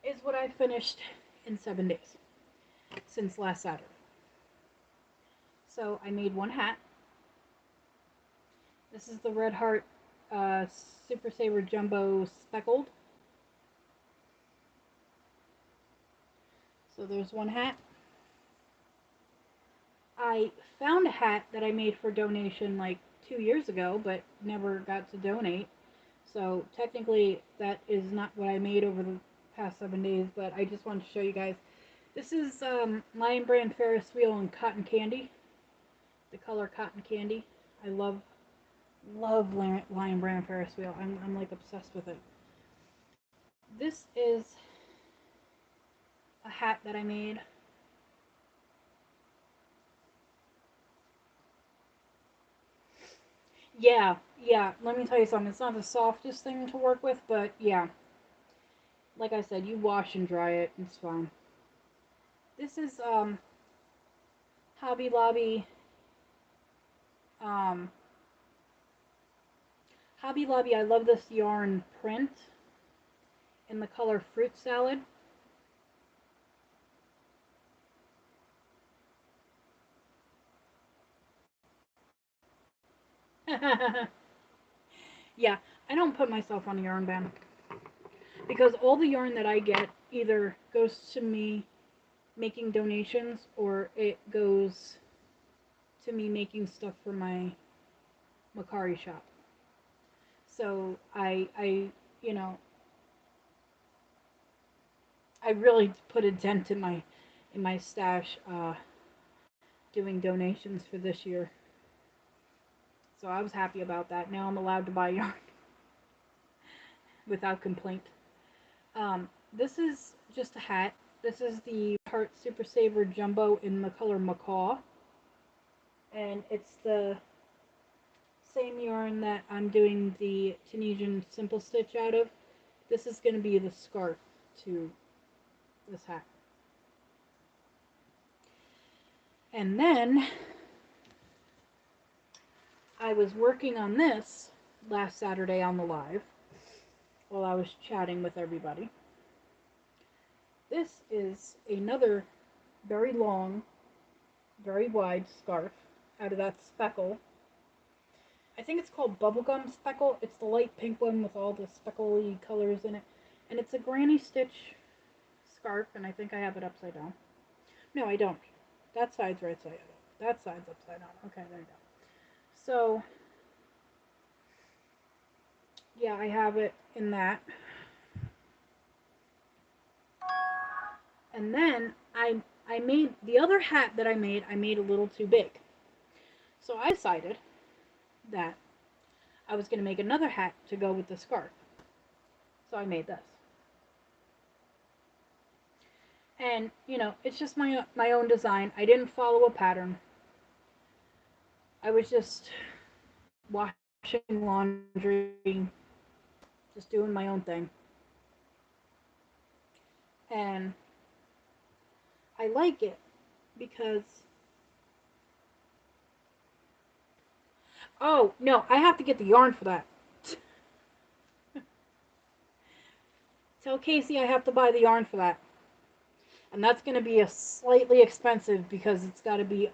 is what I finished in 7 days since last Saturday. So I made one hat. This is the Red Heart Super Saver Jumbo Speckled. So there's one hat. I found a hat that I made for donation like 2 years ago, but never got to donate. So technically, that is not what I made over the past 7 days, but I just wanted to show you guys. This is Lion Brand Ferris Wheel in Cotton Candy, the color Cotton Candy. I love Lion Brand Ferris Wheel. I'm like obsessed with it. This is a hat that I made. Yeah, yeah, let me tell you something. It's not the softest thing to work with, but yeah. Like I said, you wash and dry it, it's fine. This is Hobby Lobby um Hobby Lobby. I love this yarn print in the color Fruit Salad. Yeah, I don't put myself on a yarn ban because all the yarn that I get either goes to me making donations or it goes to me making stuff for my Macari shop. So you know, I really put a dent in my stash doing donations for this year. So I was happy about that. Now I'm allowed to buy yarn without complaint. This is just a hat. This is the Heart Super Saver Jumbo in the color Macaw. And it's the same yarn that I'm doing the Tunisian Simple Stitch out of. This is going to be the scarf to this hat. And then I was working on this last Saturday on the live while I was chatting with everybody. This is another very long, very wide scarf out of that speckle. I think it's called Bubblegum Speckle. It's the light pink one with all the speckly colors in it. And it's a granny stitch scarf, and I think I have it upside down. No, I don't. That side's right side up. That side's upside down. Okay, there you go. So, yeah, I have it in that. And then I made the other hat that I made a little too big. So I decided that I was going to make another hat to go with the scarf. So I made this. And, you know, it's just my own design. I didn't follow a pattern. I was just washing laundry, just doing my own thing. And I like it because oh, no, I have to get the yarn for that. Tell Casey I have to buy the yarn for that. And that's going to be a slightly expensive because it's got to be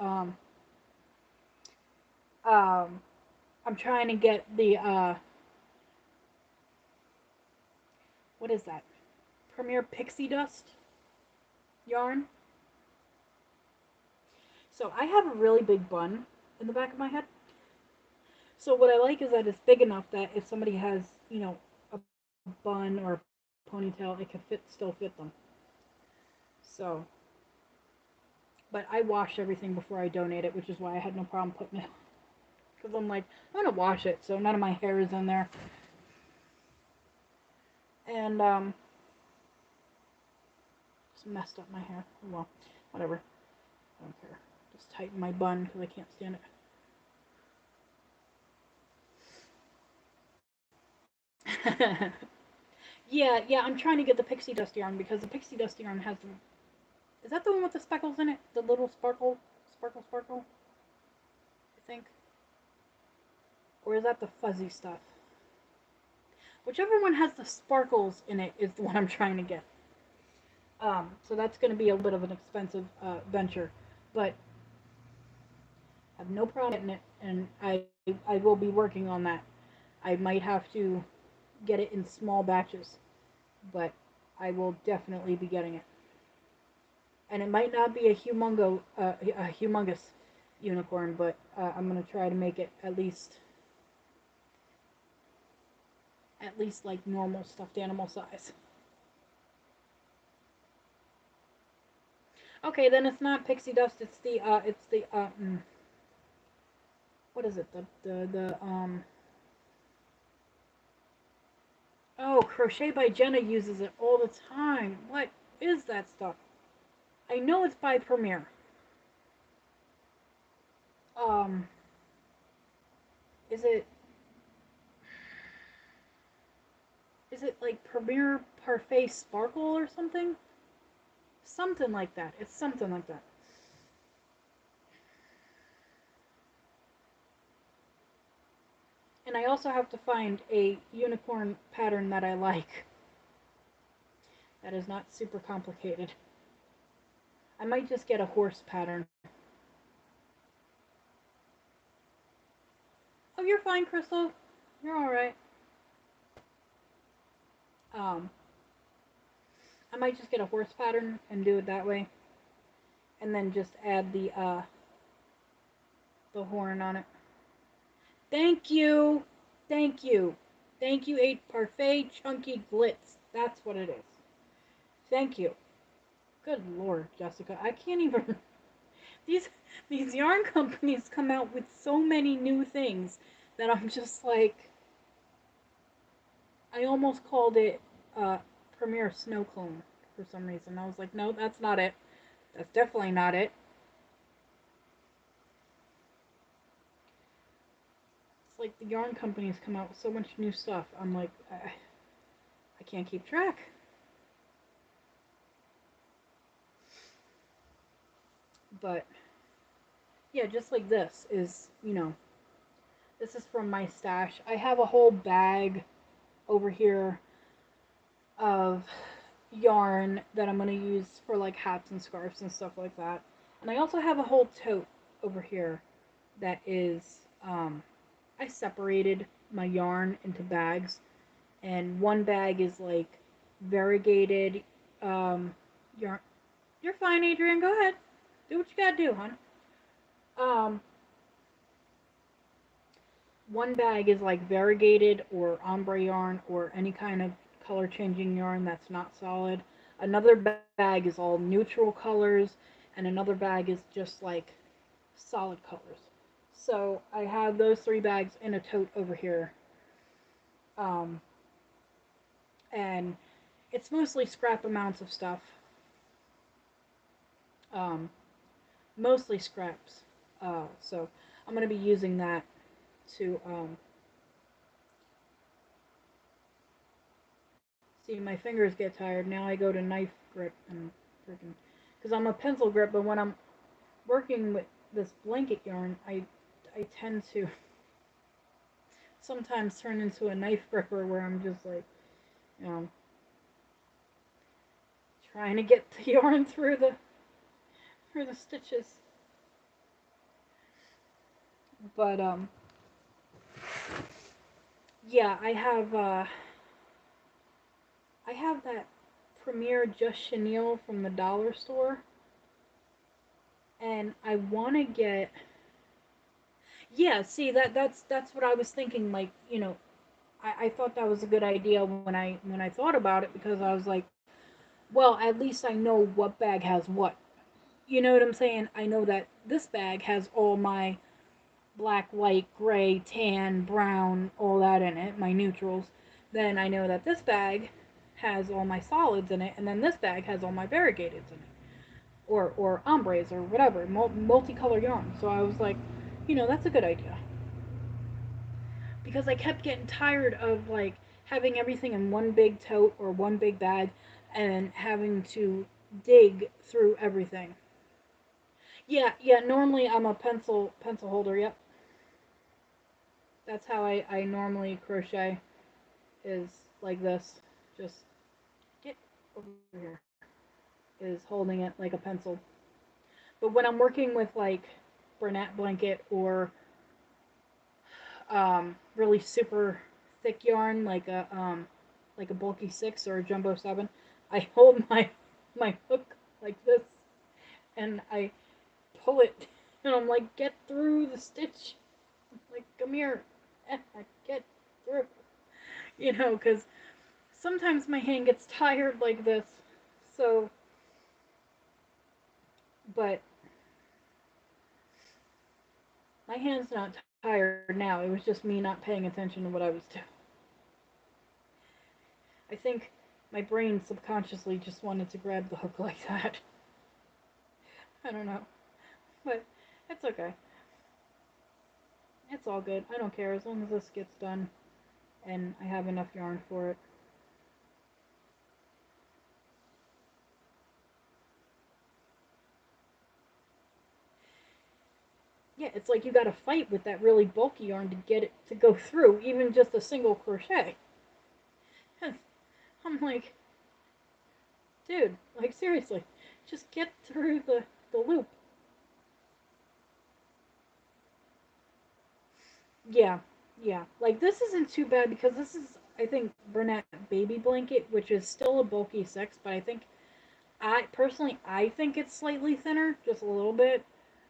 I'm trying to get the what is that? Premier Pixie Dust yarn. So I have a really big bun in the back of my head. So what I like is that it's big enough that if somebody has, you know, a bun or a ponytail, it can still fit them. So, but I wash everything before I donate it, which is why I had no problem putting it. Because I'm like, I'm gonna wash it, so none of my hair is in there. And just messed up my hair. Well, whatever. I don't care. Just tighten my bun because I can't stand it. Yeah, I'm trying to get the pixie dust yarn because the pixie dust yarn has the... Is that the one with the speckles in it? The little sparkle? Sparkle? I think. Or is that the fuzzy stuff? Whichever one has the sparkles in it is the one I'm trying to get. So that's going to be a bit of an expensive venture. But I have no problem getting it, and I will be working on that. I might have to get it in small batches, but I will definitely be getting it. And it might not be a humongous unicorn, but I'm gonna try to make it at least like normal stuffed animal size. Okay, then it's not pixie dust. What is it? The Oh, Crochet by Jenna uses it all the time. What is that stuff? I know it's by Premiere. Um, is it is it like Premiere Parfait Sparkle or something? Something like that. It's something like that. And I also have to find a unicorn pattern that I like. That is not super complicated. I might just get a horse pattern. Oh, you're fine, Crystal. You're all right. Um, I might just get a horse pattern and do it that way, and then just add the horn on it. Thank you, thank you, thank you, a parfait chunky glitz. That's what it is. Thank you. Good Lord, Jessica, I can't even. These these yarn companies come out with so many new things that I'm just like, I almost called it Premiere Snow Clone for some reason. I was like, no, that's not it. That's definitely not it. It's like the yarn companies come out with so much new stuff. I'm like, I can't keep track. But yeah, just like this is, this is from my stash. I have a whole bag over here of yarn that I'm going to use for like hats and scarves and stuff like that. And I also have a whole tote over here that is, I separated my yarn into bags. And one bag is like variegated yarn. You're fine, Adrian. Go ahead. Do what you gotta do, hon. Um, one bag is like variegated or ombre yarn or any kind of color changing yarn that's not solid. Another bag is all neutral colors, and another bag is just like solid colors. So I have those three bags in a tote over here. Um, and it's mostly scrap amounts of stuff. Um, Mostly scraps. So I'm going to be using that to see, my fingers get tired. Now I go to knife grip and freaking, because I'm a pencil grip, but when I'm working with this blanket yarn, I tend to sometimes turn into a knife gripper where I'm just like, you know, trying to get the yarn through the stitches. But yeah, I have that Premier Just Chenille from the dollar store, and I want to get. Yeah, see, that's what I was thinking. Like, I thought that was a good idea when I thought about it, because I was like, well, at least I know what bag has what. You know what I'm saying? I know that this bag has all my black, white, gray, tan, brown, all that in it, my neutrals. Then I know that this bag has all my solids in it, and then this bag has all my variegateds in it, or ombres or whatever, multicolor yarn. So I was like, that's a good idea, because I kept getting tired of like having everything in one big tote or one big bag and having to dig through everything. Yeah, yeah, normally I'm a pencil holder. Yep. That's how I normally crochet, is like this. Just get over here. Is holding it like a pencil. But when I'm working with like Bernat blanket or really super thick yarn like a bulky 6 or a jumbo 7, I hold my hook like this. and I pull it, and I'm like, get through the stitch. I'm like, come here, get through. Because sometimes my hand gets tired like this. So, but my hand's not tired now. It was just me not paying attention to what I was doing. I think my brain subconsciously just wanted to grab the hook like that. I don't know. But it's okay. It's all good. I don't care as long as this gets done and I have enough yarn for it. Yeah, it's like you gotta fight with that really bulky yarn to get it to go through, even just a single crochet. I'm like, dude, like seriously, just get through the loop. Yeah, yeah. Like this isn't too bad because this is, I think, Burnett Baby Blanket, which is still a bulky 6, but I think I think it's slightly thinner, just a little bit.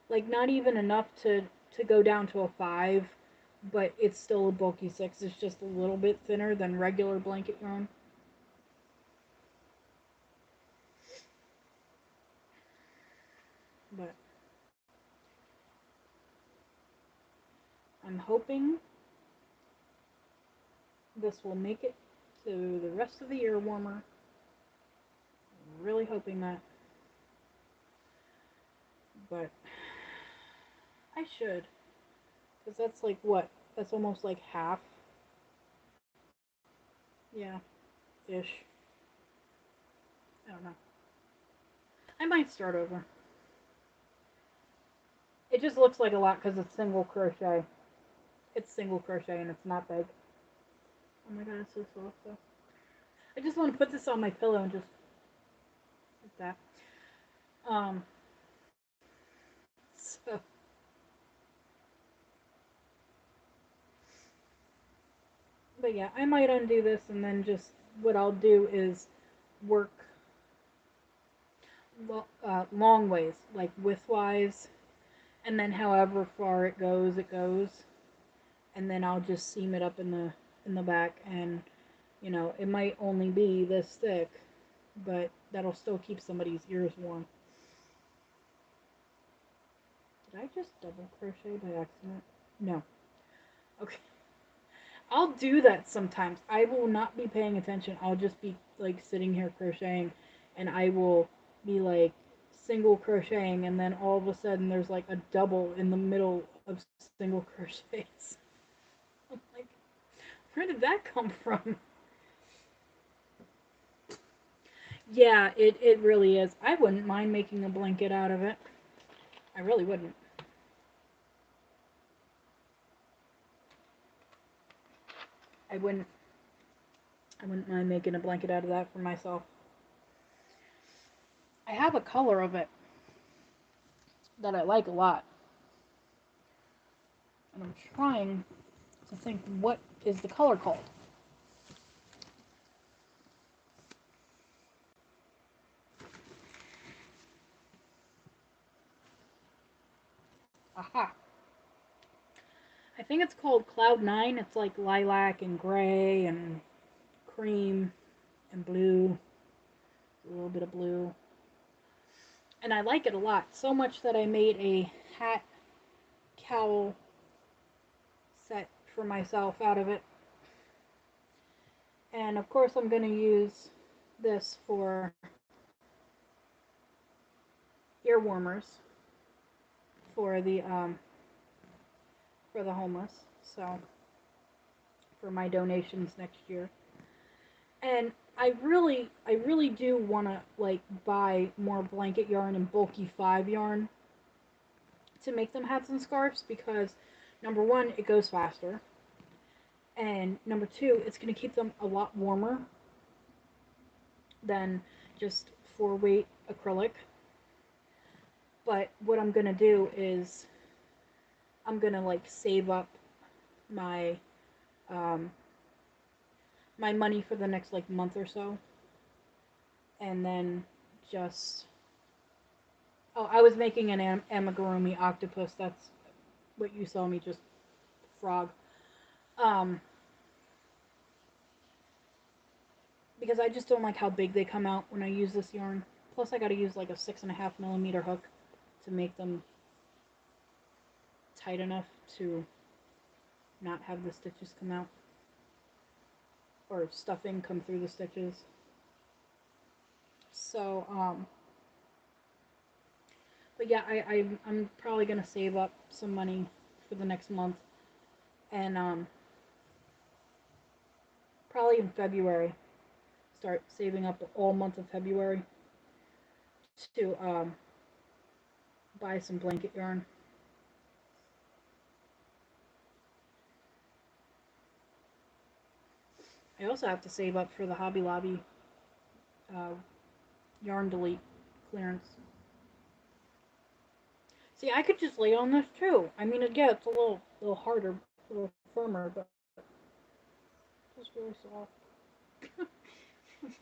Like not even enough to go down to a 5, but it's still a bulky 6. It's just a little bit thinner than regular blanket yarn. But I'm hoping this will make it to the rest of the year warmer. I'm really hoping that. But I should. Because that's like what? That's almost like half. Yeah, ish. I don't know. I might start over. It just looks like a lot because it's single crochet. It's single crochet and it's not big. Oh my god, it's so soft though. I just want to put this on my pillow and just like that. Um, so, but yeah, I might undo this and then just what I'll do is work long ways, like widthwise, and then however far it goes, and then I'll just seam it up in the back, and it might only be this thick, but that'll still keep somebody's ears warm. Did I just double crochet by accident? No. Okay. I'll do that sometimes. I will not be paying attention. I'll just be like sitting here crocheting and I will be like single crocheting and then all of a sudden there's like a double in the middle of single crochets. I'm like, where did that come from? Yeah, it really is. I wouldn't mind making a blanket out of it. I really wouldn't. I wouldn't I wouldn't mind making a blanket out of that for myself. I have a color of it that I like a lot. And I'm trying to think what is the color called. Aha. I think it's called Cloud 9. It's like lilac and gray and cream and blue. A little bit of blue. And I like it a lot. So much that I made a hat cowl set for myself out of it. And of course I'm going to use this ear warmers for for the homeless. So for my donations next year. And I really do want to like buy more blanket yarn and bulky 5 yarn to make them hats and scarves because number one, it goes faster, and number two, it's going to keep them a lot warmer than just 4-weight acrylic. But what I'm going to do is I'm going to like save up my um, my money for the next like month or so, and then just Oh, I was making an amigurumi octopus. That's what you saw me just frog. Um, because I just don't like how big they come out when I use this yarn. Plus, I got to use like a 6.5mm hook to make them tight enough to not have the stitches come out or stuffing come through the stitches. So, but yeah, I'm probably gonna save up some money for the next month, and probably in February, start saving up all month of February to buy some blanket yarn. I also have to save up for the Hobby Lobby uh, yarn delete clearance. See, I could just lay on this too. I mean, yeah, it's a little harder, a little firmer, but it's really soft. It's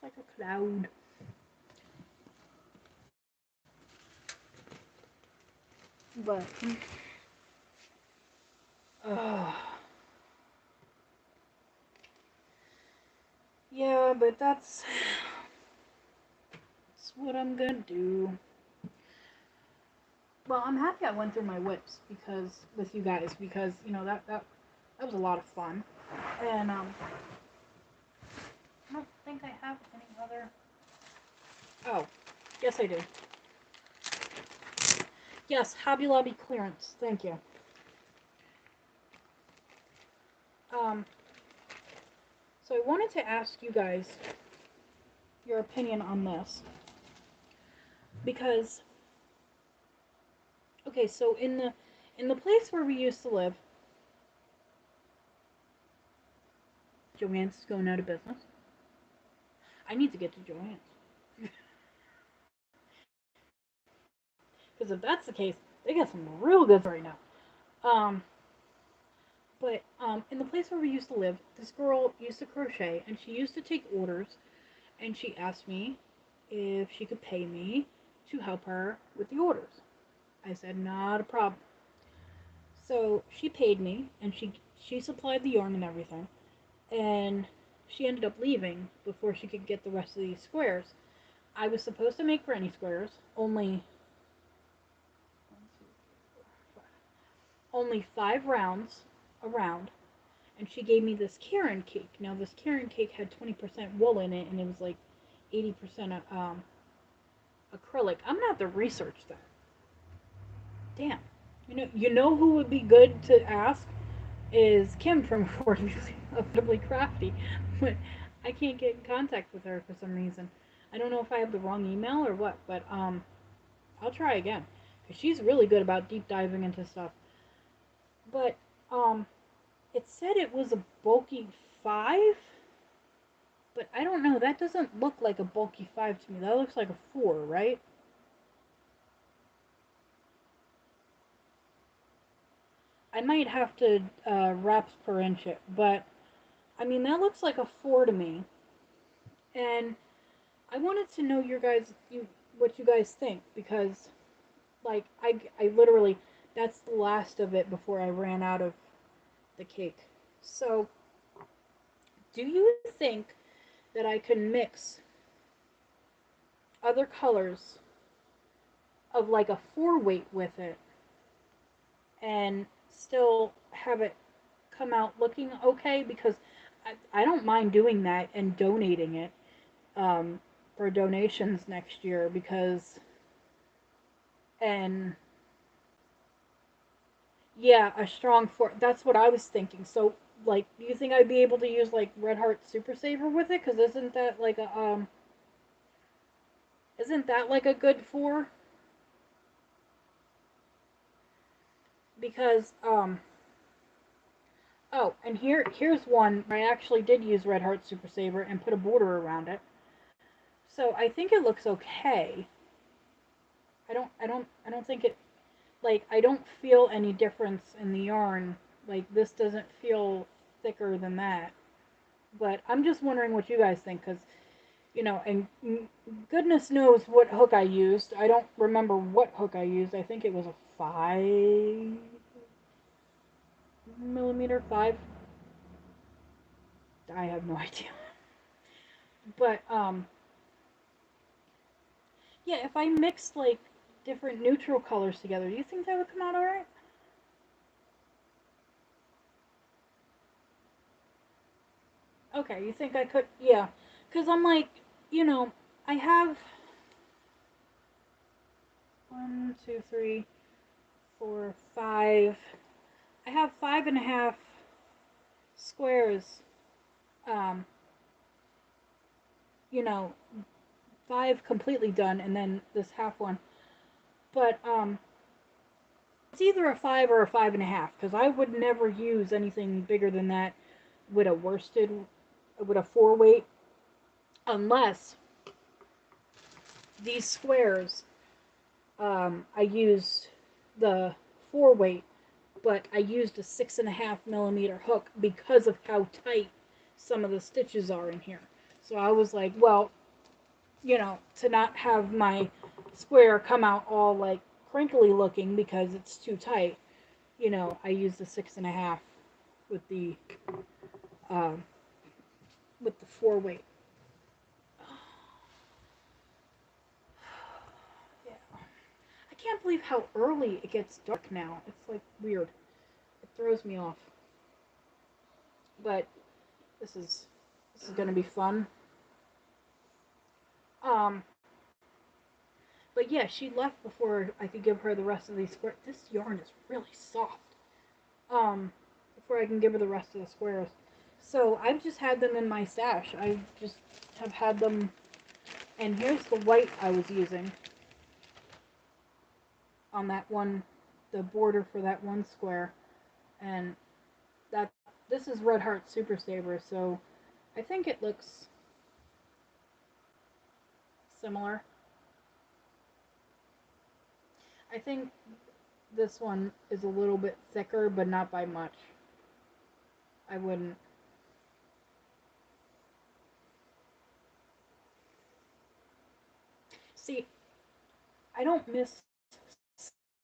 like a cloud. But, uh, yeah, but that's what I'm gonna do. Well, I'm happy I went through my whips because with you guys because you know that was a lot of fun, and I don't think I have any other. Oh, yes I do. Yes, Hobby Lobby clearance. Thank you. Um, so I wanted to ask you guys your opinion on this because okay, so in the place where we used to live, Joann's is going out of business. I need to get to Joann's because if that's the case, they got some real goods right now. Um, but in the place where we used to live, this girl used to crochet and she used to take orders, and she asked me if she could pay me to help her with the orders. I said not a problem. So she paid me, and she supplied the yarn and everything, and she ended up leaving before she could get the rest of these squares. I was supposed to make granny squares, only 5 rounds around, and she gave me this Karen cake. Now this Karen cake had 20% wool in it, and it was like 80% acrylic. I'm gonna have to research that. Damn. You know who would be good to ask is Kim from Affordably Crafty, but I can't get in contact with her for some reason. I don't know if I have the wrong email or what, but I'll try again because she's really good about deep diving into stuff. But it said it was a bulky 5, but I don't know. That doesn't look like a bulky 5 to me. That looks like a 4, right? I might have to wraps per inch it, but I mean that looks like a 4 to me. And I wanted to know what you guys think because like I literally that's the last of it before I ran out of the cake. So, do you think that I can mix other colors of like a 4 weight with it and still have it come out looking okay because I don't mind doing that and donating it for donations next year because and yeah, a strong 4. That's what I was thinking. So, like, do you think I'd be able to use like Red Heart Super Saver with it? Because isn't that like a good 4? Because oh, and here's one where I actually did use Red Heart Super Saver and put a border around it. So I think it looks okay. I don't think it like I don't feel any difference in the yarn. Like this doesn't feel thicker than that. But I'm just wondering what you guys think because You know, and goodness knows what hook I used. I don't remember what hook I used. I think it was a 5 millimeter, 5. I have no idea. But yeah, if I mixed like different neutral colors together, do you think that would come out alright? Okay, you think I could? Yeah, because I'm like, you know, I have 1, 2, 3, 4, 5. I have 5.5 squares. Um, you know, 5 completely done, and then this half one. But it's either a 5 or a 5.5 because I would never use anything bigger than that with a worsted, with a 4 weight, unless these squares, I used the 4 weight, but I used a 6.5 millimeter hook because of how tight some of the stitches are in here. So I was like, well, you know, to not have my square come out all like crinkly looking because it's too tight, you know, I used the 6.5 with the um, with the 4 weight. Yeah, I can't believe how early it gets dark now. It's like weird. It throws me off. But this is this is gonna be fun. Um, but yeah, she left before I could give her the rest of these squares. This yarn is really soft. Before I can give her the rest of the squares. So I've just had them in my stash. I just have had them. And here's the white I was using on that one, the border for that one square. And that this is Red Heart Super Saver, so I think it looks similar. I think this one is a little bit thicker, but not by much. I wouldn't. See, I don't miss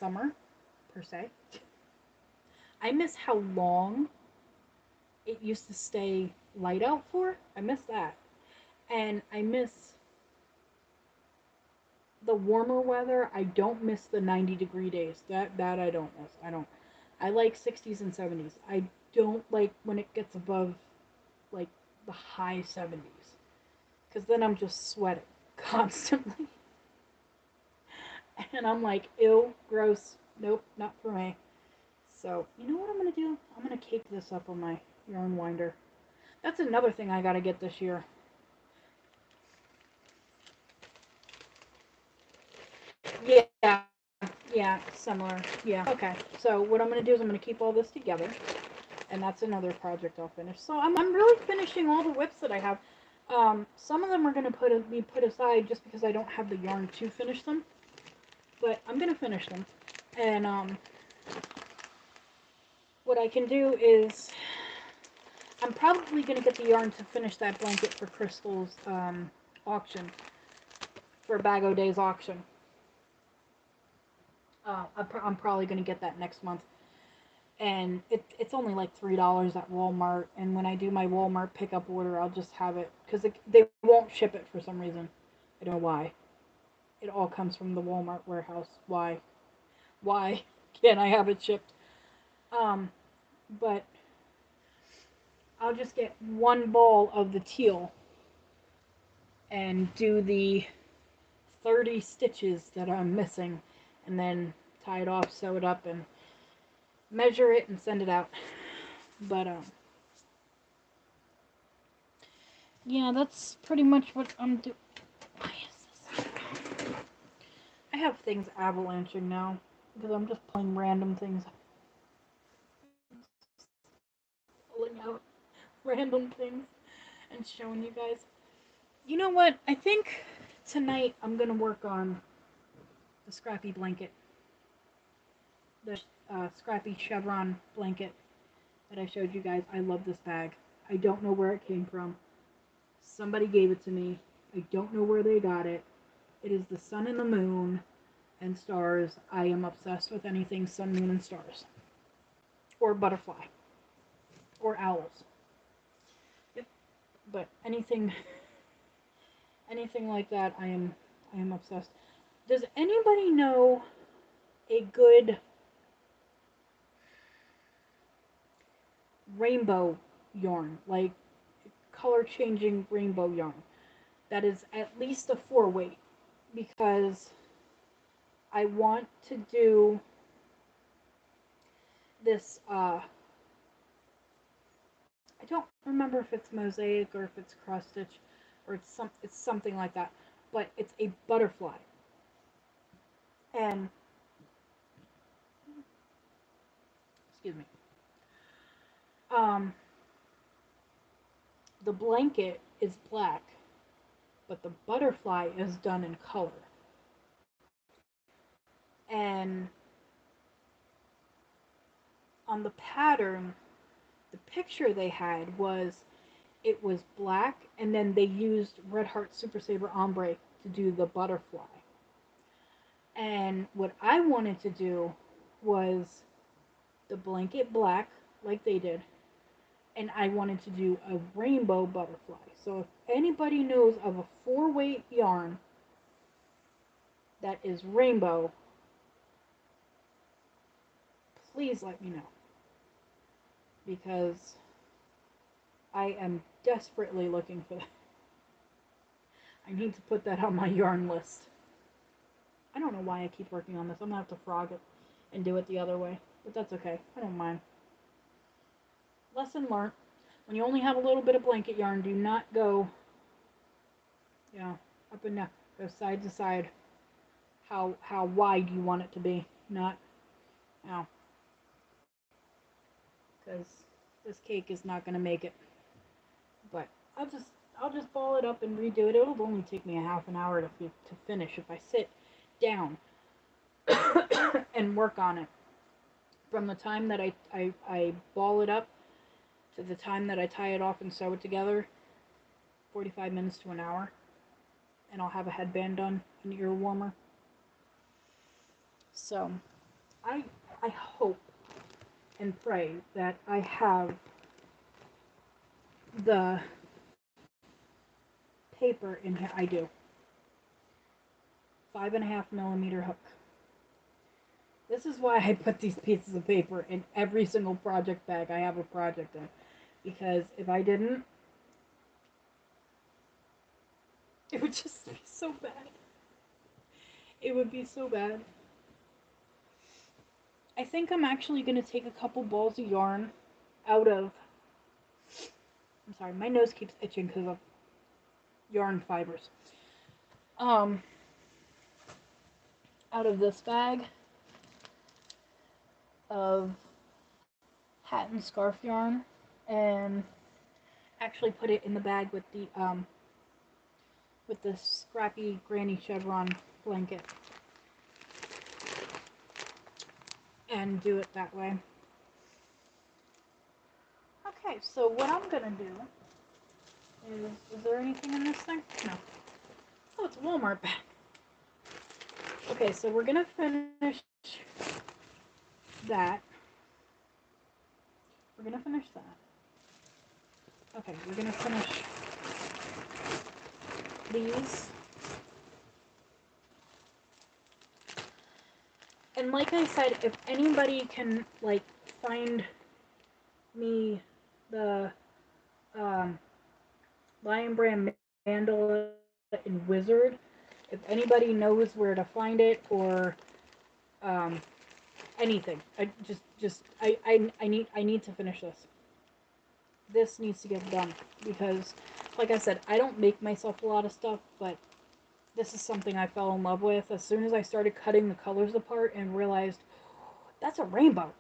summer, per se. I miss how long it used to stay light out for. I miss that. And I miss the warmer weather. I don't miss the 90-degree days. That I don't miss. I don't. I like 60s and 70s. I don't like when it gets above like the high 70s because then I'm just sweating constantly. And I'm like, ew, gross. Nope, not for me. So, you know what I'm going to do? I'm going to cape this up on my yarn winder. That's another thing I got to get this year. Yeah, yeah, similar. Yeah. Okay, so what I'm going to do is I'm going to keep all this together. And that's another project I'll finish. So I'm really finishing all the whips that I have. Some of them are going to be put aside just because I don't have the yarn to finish them. But I'm going to finish them. And what I can do is I'm probably going to get the yarn to finish that blanket for Crystal's auction, for Bag O Day's auction. I'm probably going to get that next month. And it's only like $3 at Walmart. And when I do my Walmart pickup order, I'll just have it because they won't ship it for some reason. I don't know why. It all comes from the Walmart warehouse. Why? Why can't I have it shipped? Um, but I'll just get one ball of the teal and do the 30 stitches that I'm missing, and then tie it off, sew it up, and measure it and send it out. But yeah, that's pretty much what I'm doing. Why is this? I have things avalanching now because I'm just pulling random things, pulling out random things and showing you guys. You know what? I think tonight I'm gonna work on the scrappy blanket, the scrappy chevron blanket that I showed you guys. I love this bag. I don't know where it came from. Somebody gave it to me, I don't know where they got it. It is the sun and the moon and stars. I am obsessed with anything sun, moon, and stars. Or butterfly. Or owls. Yep. But anything like that, I am obsessed. Does anybody know a good rainbow yarn, like color changing rainbow yarn that is at least a 4-weight? Because I want to do this, I don't remember if it's mosaic or if it's cross stitch or it's something like that, but it's a butterfly. And excuse me. Um the blanket is black, but the butterfly is done in color. And on the pattern, the picture they had was it was black, and then they used Red Heart Super Saber Ombre to do the butterfly. And what I wanted to do was the blanket black, like they did, and I wanted to do a rainbow butterfly. So if anybody knows of a 4-weight yarn that is rainbow, please let me know. Because I am desperately looking for that. I need to put that on my yarn list. I don't know why I keep working on this. I'm going to have to frog it and do it the other way. But that's okay. I don't mind. Lesson learned. When you only have a little bit of blanket yarn, do not go, up and down. Go side to side. How wide you want it to be. Not, because this cake is not going to make it. But I'll just ball it up and redo it. It'll only take me a half an hour to finish if I sit down and work on it. From the time that I ball it up to the time that I tie it off and sew it together, 45 minutes to an hour. And I'll have a headband done, an ear warmer. So I hope and pray that I have the paper in here. I do. 5.5mm hook. This is why I put these pieces of paper in every single project bag I have a project in. Because if I didn't, it would just be so bad. It would be so bad. I think I'm actually going to take a couple balls of yarn out of... I'm sorry, my nose keeps itching because of yarn fibers. Out of this bag of hat and scarf yarn, and actually put it in the bag with the scrappy granny chevron blanket, and do it that way. Okay, so what I'm gonna do is there anything in this thing? No. Oh, it's a Walmart bag. Okay, so we're gonna finish that. We're gonna finish that. Okay, we're gonna finish these. And like I said, if anybody can, like, find me the Lion Brand Mandala in Wizard, if anybody knows where to find it, or anything, I need to finish this. This needs to get done, because, like I said, I don't make myself a lot of stuff, but this is something I fell in love with. As soon as I started cutting the colors apart and realized, oh, that's a rainbow,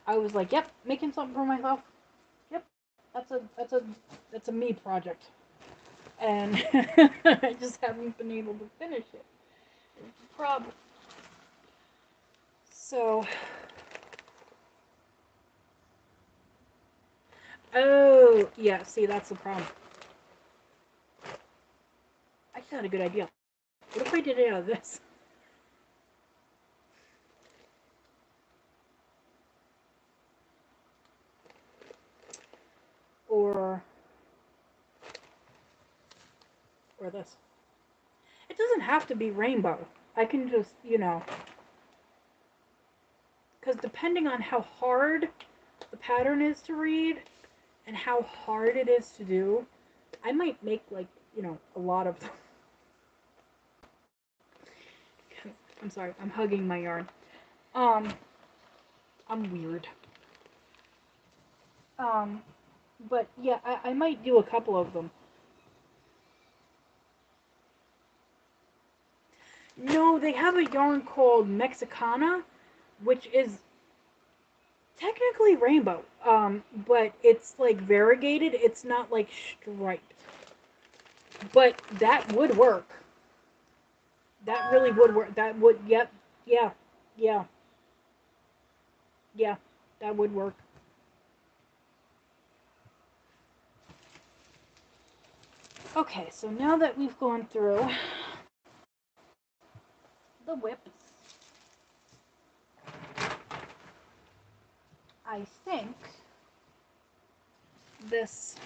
I was like, yep, making something for myself. Yep, that's a me project. And I just haven't been able to finish it. It's a problem. So, oh, yeah, see, that's the problem. had a good idea. What if I did it out of this? Or this. It doesn't have to be rainbow. I can just, you know, because depending on how hard the pattern is to read and how hard it is to do, I might make, like, you know, a lot of them. I'm sorry, I'm hugging my yarn. I'm weird. But yeah, I might do a couple of them. No, they have a yarn called Mexicana, which is technically rainbow, but it's like variegated. It's not like striped. But that would work. That really would work. That would, yep, yeah, yeah, yeah, that would work. Okay, so now that we've gone through the whips, I think this,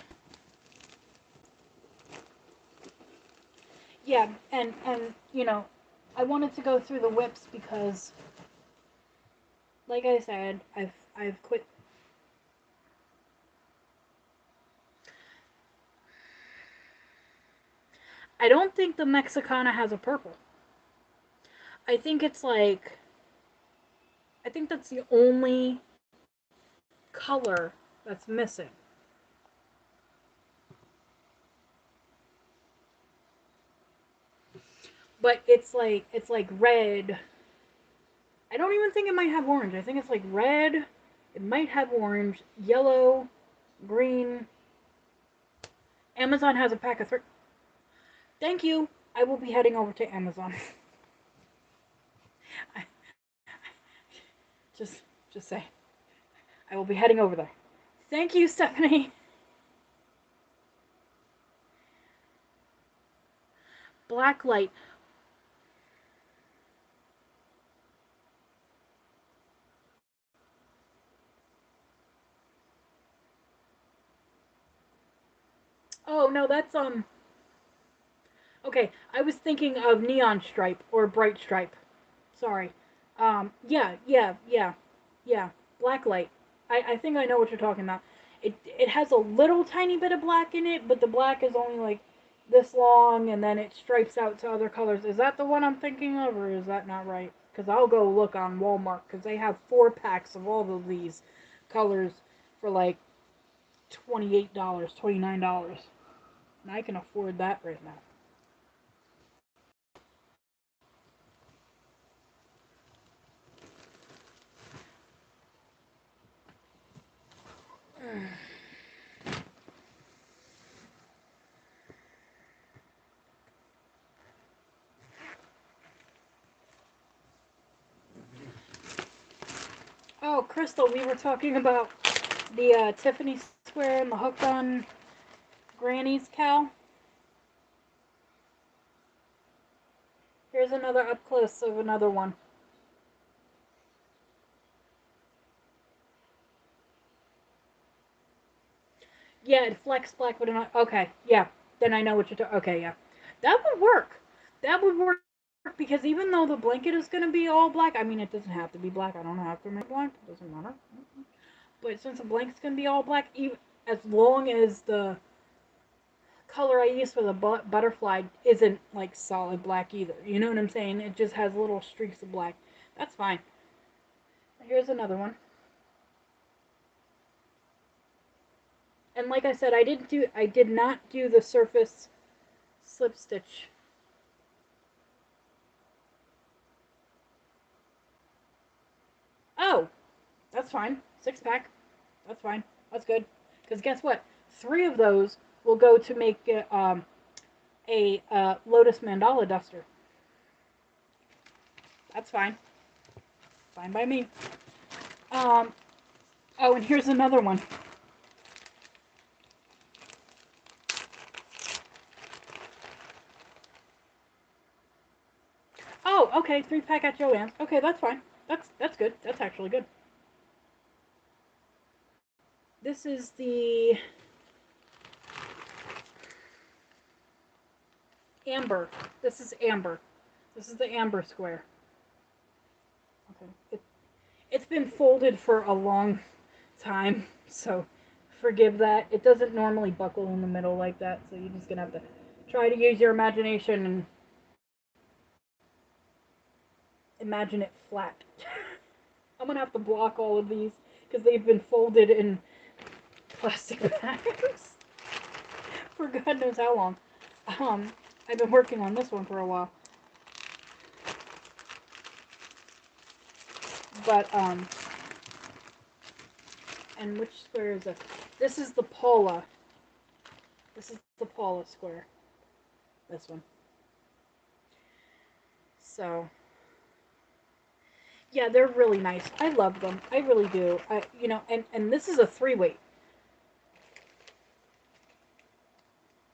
yeah, and you know, I wanted to go through the whips because, like I said, I've quit. I don't think the Mexicana has a purple. I think it's like, I think that's the only color that's missing. But it's like red. I don't even think it might have orange. I think it's like red. It might have orange, yellow, green. Amazon has a pack of three. Thank you. I will be heading over to Amazon. just just say. I will be heading over there. Thank you, Stephanie. Black light. Oh no, that's okay, I was thinking of neon stripe or bright stripe. Sorry. Yeah, yeah, yeah, yeah. Black light. I think I know what you're talking about. It has a little tiny bit of black in it, but the black is only like this long, and then it stripes out to other colors. Is that the one I'm thinking of, or is that not right? Because I'll go look on Walmart, because they have 4 packs of all of these colors for like $28, $29. And I can afford that right now. Oh, Crystal, we were talking about the Tiffany square and the hooked on Granny's cow. Here's another up close of another one. Yeah, it flex black, but not. Okay, yeah. Then I know what you're talking. Okay, yeah. That would work. That would work because even though the blanket is going to be all black, I mean, it doesn't have to be black. I don't have to make black. It doesn't matter. But since the blanket's going to be all black, even as long as the color I use for the butterfly isn't like solid black either. You know what I'm saying? It just has little streaks of black. That's fine. Here's another one. And like I said, I did not do the surface slip stitch. Oh, that's fine. 6 pack. That's fine. That's good. Because guess what? 3 of those will go to make a Lotus Mandala duster. That's fine. Fine by me. Oh, and here's another one. Okay, 3-pack at Joann's. Okay, that's fine. That's good. That's actually good. This is the amber. This is amber. This is the amber square. Okay. It's been folded for a long time, so forgive that. It doesn't normally buckle in the middle like that, so you're just gonna have to try to use your imagination and imagine it flat. I'm gonna have to block all of these because they've been folded in plastic bags for God knows how long. I've been working on this one for a while. But, and which square is this? This is the Paula. This is the Paula square. This one. So, yeah, they're really nice. I love them. I really do. And this is a 3-weight.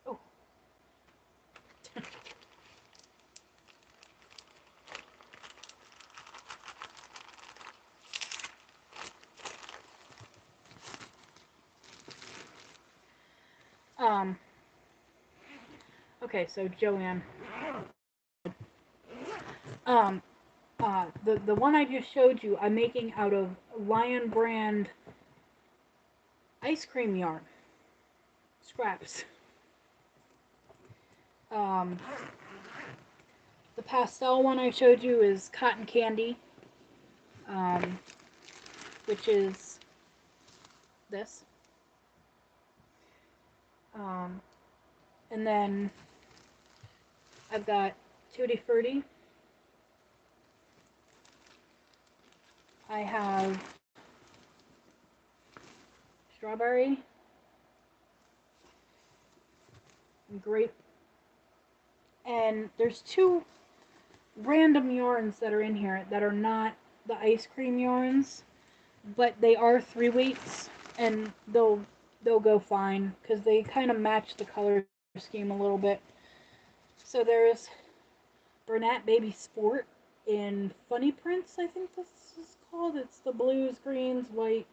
Oh. Okay, so Joann. The one I just showed you, I'm making out of Lion brand ice cream yarn scraps. The pastel one I showed you is cotton candy, which is this. And then I've got Tutti Frutti. I have strawberry and grape. And there's 2 random yarns that are in here that are not the ice cream yarns, but they are 3-weights, and they'll go fine because they kind of match the color scheme a little bit. So there's Bernat Baby Sport in Funny Prints, I think this is called. It's the blues, greens, white,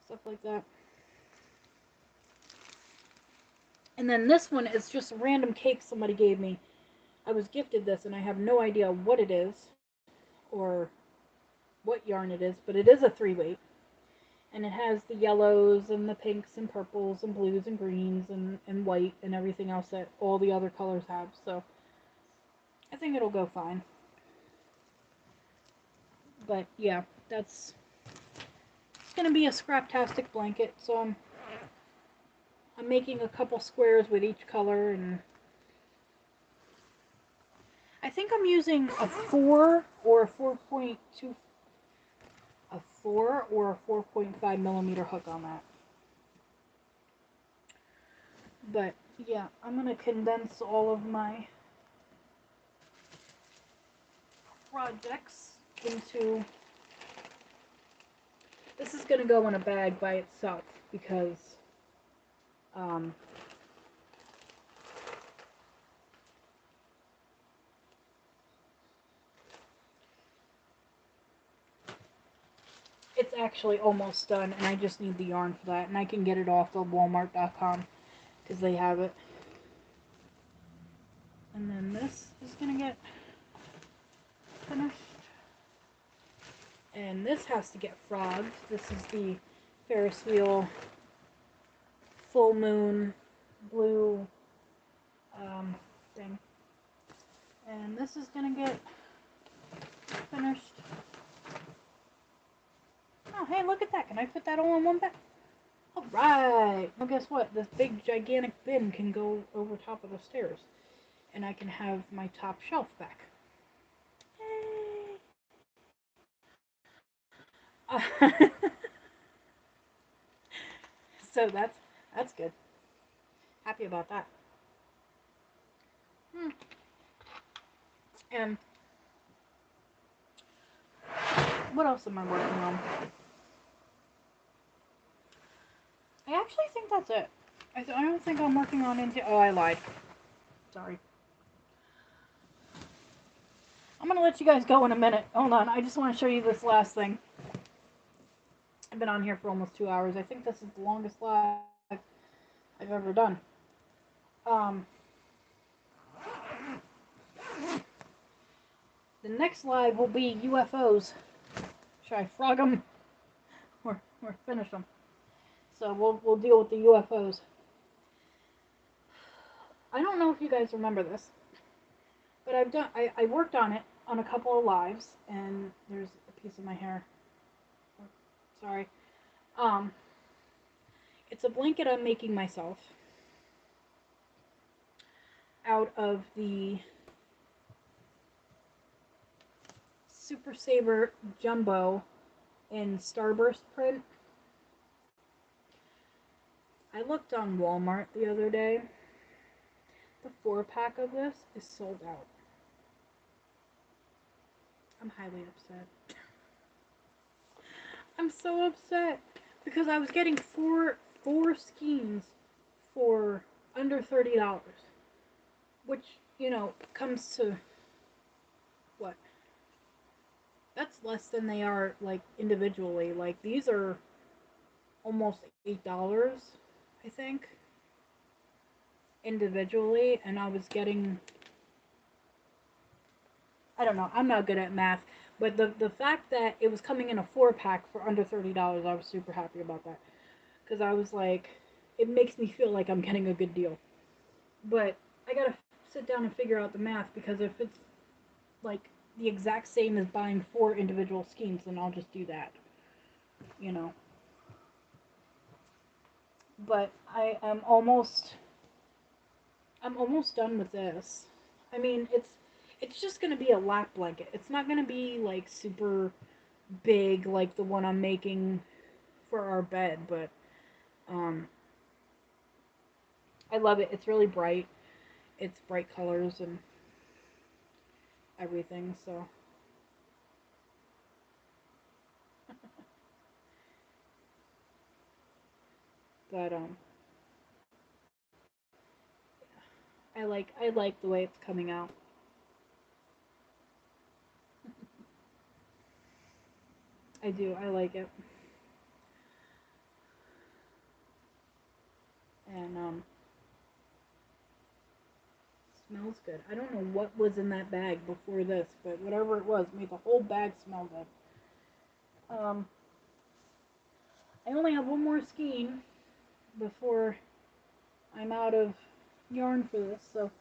stuff like that. And then this one is just a random cake somebody gave me. I was gifted this and I have no idea what it is or what yarn it is, but it is a 3-weight. And it has the yellows and the pinks and purples and blues and greens and white and everything else that all the other colors have. So I think it'll go fine. But yeah, it's going to be a scraptastic blanket. So I'm making a couple squares with each color, and I think I'm using a 4 or a 4.2, a 4 or a 4.5 millimeter hook on that. But yeah, I'm going to condense all of my projects into, this is going to go in a bag by itself because it's actually almost done, and I just need the yarn for that, and I can get it off of Walmart.com because they have it. And then this is going to get finished. And this has to get frogged. This is the Ferris wheel full moon blue thing. And this is going to get finished. Oh, hey, look at that. Can I fit that all in one bag? Alright. Well, guess what? This big, gigantic bin can go over top of the stairs. And I can have my top shelf back. Yay! So that's good. Happy about that. And what else am I working on? I actually think that's it. I don't think I'm working on oh, I lied. Sorry. I'm going to let you guys go in a minute. Hold on. I just want to show you this last thing. I've been on here for almost 2 hours. I think this is the longest live I've ever done. The next live will be UFOs. Should I frog them or finish them? So we'll deal with the UFOs. I don't know if you guys remember this, but I worked on it on a couple of lives, and there's a piece of my hair. Sorry. It's a blanket I'm making myself out of the Super Saver Jumbo in Starburst print. I looked on Walmart the other day. The 4-pack of this is sold out. I'm highly upset. I'm so upset because I was getting four skeins for under $30, which, you know, comes to what? That's less than they are like individually. Like these are almost $8, I think, individually, and I was getting, I don't know, I'm not good at math, but the fact that it was coming in a 4-pack for under $30, I was super happy about that. Because I was like, it makes me feel like I'm getting a good deal. But I gotta sit down and figure out the math, because if it's like the exact same as buying 4 individual skeins, then I'll just do that. You know. But I'm almost done with this. I mean, it's just gonna be a lap blanket. It's not gonna be like super big like the one I'm making for our bed, but I love it. It's really bright. It's bright colors and everything, so but I like the way it's coming out. I do. I like it. And smells good. I don't know what was in that bag before this, but whatever it was made the whole bag smell good. I only have one more skein before I'm out of yarn for this, so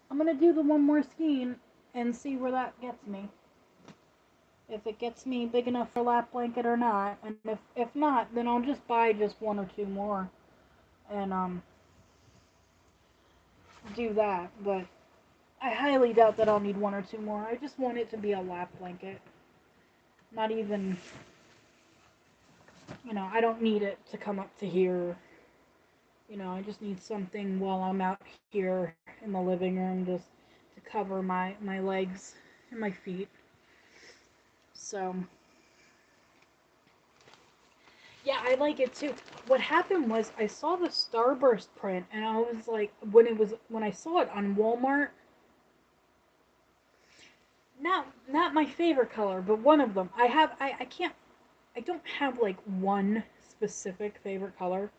I'm gonna do the one more skein and see where that gets me. If it gets me big enough for a lap blanket or not, and if not, then I'll just buy just 1 or 2 more and do that. But I highly doubt that I'll need 1 or 2 more. I just want it to be a lap blanket. Not even, you know, I don't need it to come up to here. You know, I just need something while I'm out here in the living room just to cover my legs and my feet. So, yeah, I like it too. What happened was I saw the Starburst print and I was like, when I saw it on Walmart, not my favorite color, but one of them. I don't have like one specific favorite color.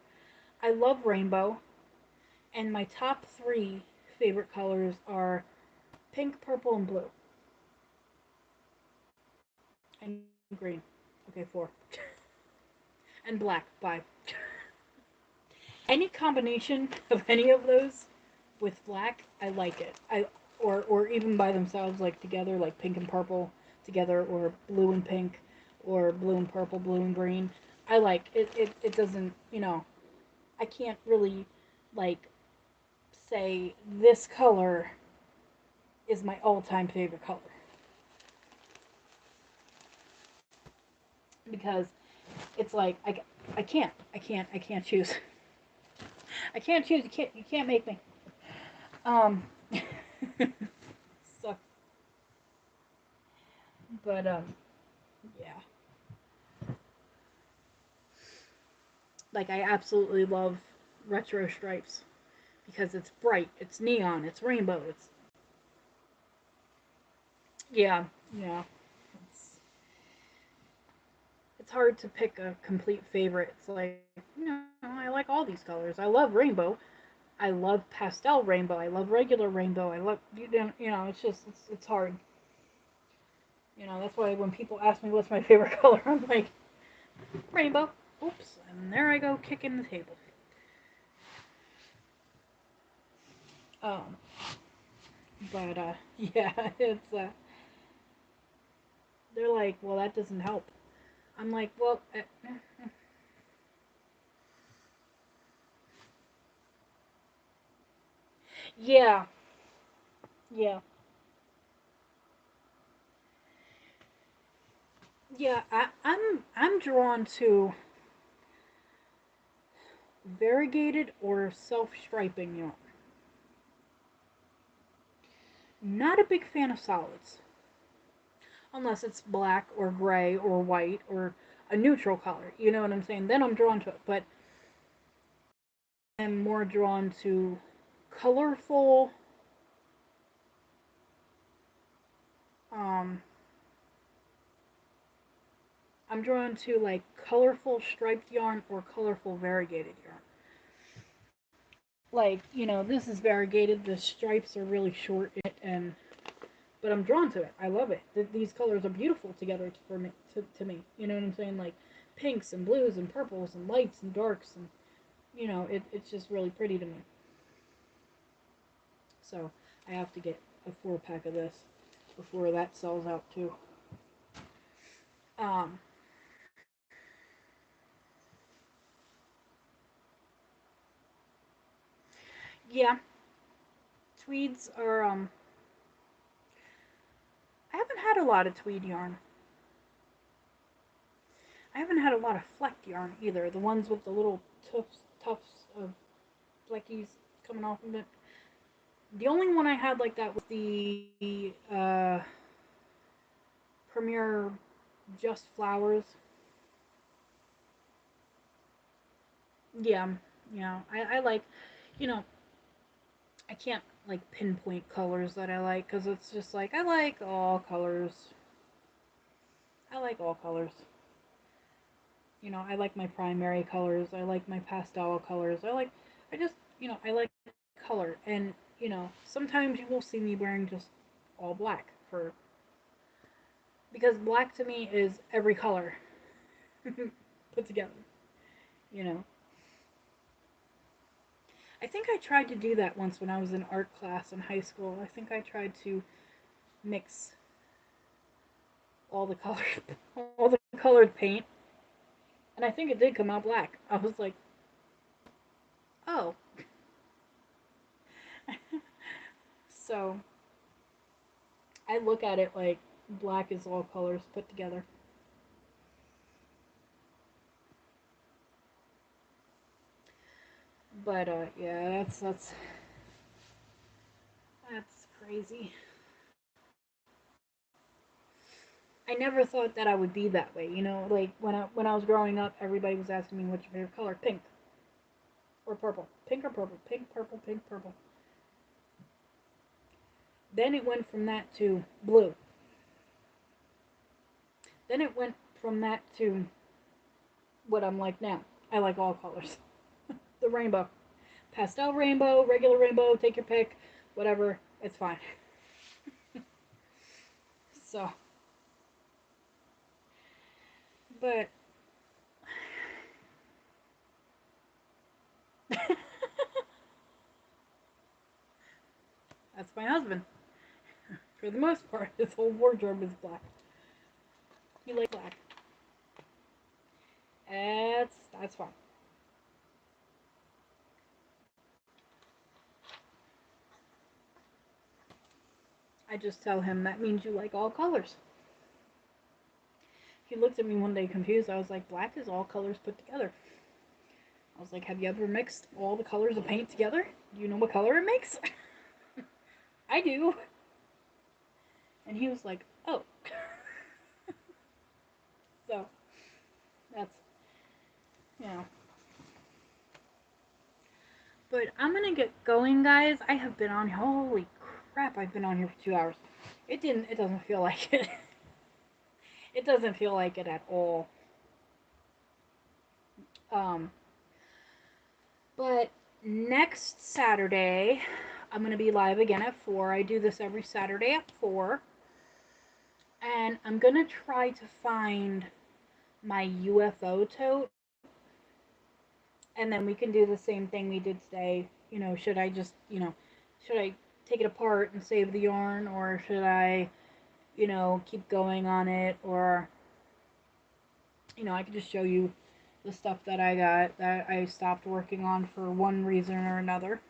I love rainbow, and my top 3 favorite colors are pink, purple, and blue. And green. Okay, 4. And black, 5. Any combination of any of those with black, I like it. Or even by themselves, like together, like pink and purple together, or blue and pink, or blue and purple, blue and green. I like it. It doesn't, you know, I can't really like say this color is my all-time favorite color, because it's like I can't choose. I can't choose. You can't make me. Um, so, but yeah. Like I absolutely love retro stripes because it's bright, it's neon, it's rainbow, it's yeah, Yeah, it's it's hard to pick a complete favorite. It's like, I like all these colors. I love rainbow. I love pastel rainbow. I love regular rainbow. I love it's just it's hard. That's why when people ask me what's my favorite color, I'm like rainbow. Oops, and there I go kicking the table. Um, but yeah, it's they're like, well, that doesn't help. I'm like, well, yeah, yeah, yeah. I'm drawn to variegated or self striping yarn. Not a big fan of solids, unless it's black or gray or white or a neutral color. You know what I'm saying? Then I'm drawn to it. But I'm more drawn to colorful, um, I'm drawn to like colorful striped yarn or colorful variegated yarn. Like, this is variegated, the stripes are really short and but I'm drawn to it. I love it. These colors are beautiful together for me to me. You know what I'm saying? Like pinks and blues and purples and lights and darks and it's just really pretty to me. So, I have to get a 4-pack of this before that sells out too. Um yeah, tweeds are I haven't had a lot of tweed yarn. I haven't had a lot of flecked yarn either. The ones with the little tufts of fleckies coming off of it. The only one I had like that was the Premier Just Flowers. Yeah, yeah. I like, you know, I can't like pinpoint colors that I like because it's just like I like all colors. I like all colors. I like my primary colors. I like my pastel colors. I just, I like color. And, sometimes you will see me wearing just all black because black to me is every color put together, you know. I think I tried to do that once when I was in art class in high school. I think I tried to mix all the colors, all the colored paint, and I think it did come out black. I was like, oh. So I look at it like black is all colors put together. But yeah, that's crazy. I never thought that I would be that way. Like when I was growing up, everybody was asking me what's your favorite color, pink or purple, pink or purple, pink, purple, pink, purple. Then it went from that to blue. Then it went from that to what I'm like now. I like all colors. The rainbow, pastel rainbow, regular rainbow, take your pick, whatever. It's fine. So, but that's my husband. For the most part, his whole wardrobe is black. He likes black. That's fine. I just tell him that means you like all colors. He looked at me one day confused. I was like, black is all colors put together. I was like, have you ever mixed all the colors of paint together? Do you know what color it makes? I do. And he was like, oh. So that's, you know. But I'm gonna get going, guys. I have been on, holy crap, I've been on here for 2 hours. It doesn't feel like it. It doesn't feel like it at all. Um, but next Saturday, I'm going to be live again at 4. I do this every Saturday at 4. And I'm going to try to find my UFO tote. And then we can do the same thing we did today. Should I just, should I take it apart and save the yarn? Or should I, keep going on it? Or, I can just show you the stuff that I got that I stopped working on for one reason or another.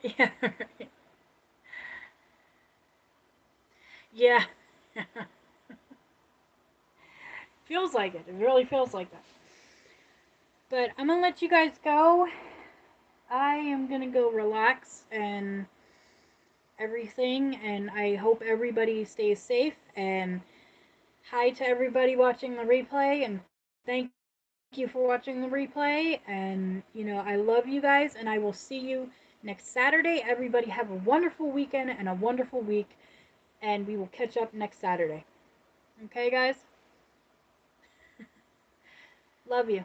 Yeah, right. Yeah. Feels like it. It really feels like that. But I'm gonna let you guys go. I am gonna go relax and everything, and I hope everybody stays safe. And hi to everybody watching the replay, and thank you for watching the replay. And I love you guys, and I will see you next Saturday. Everybody have a wonderful weekend and a wonderful week, and we will catch up next Saturday. Okay, guys? Love you.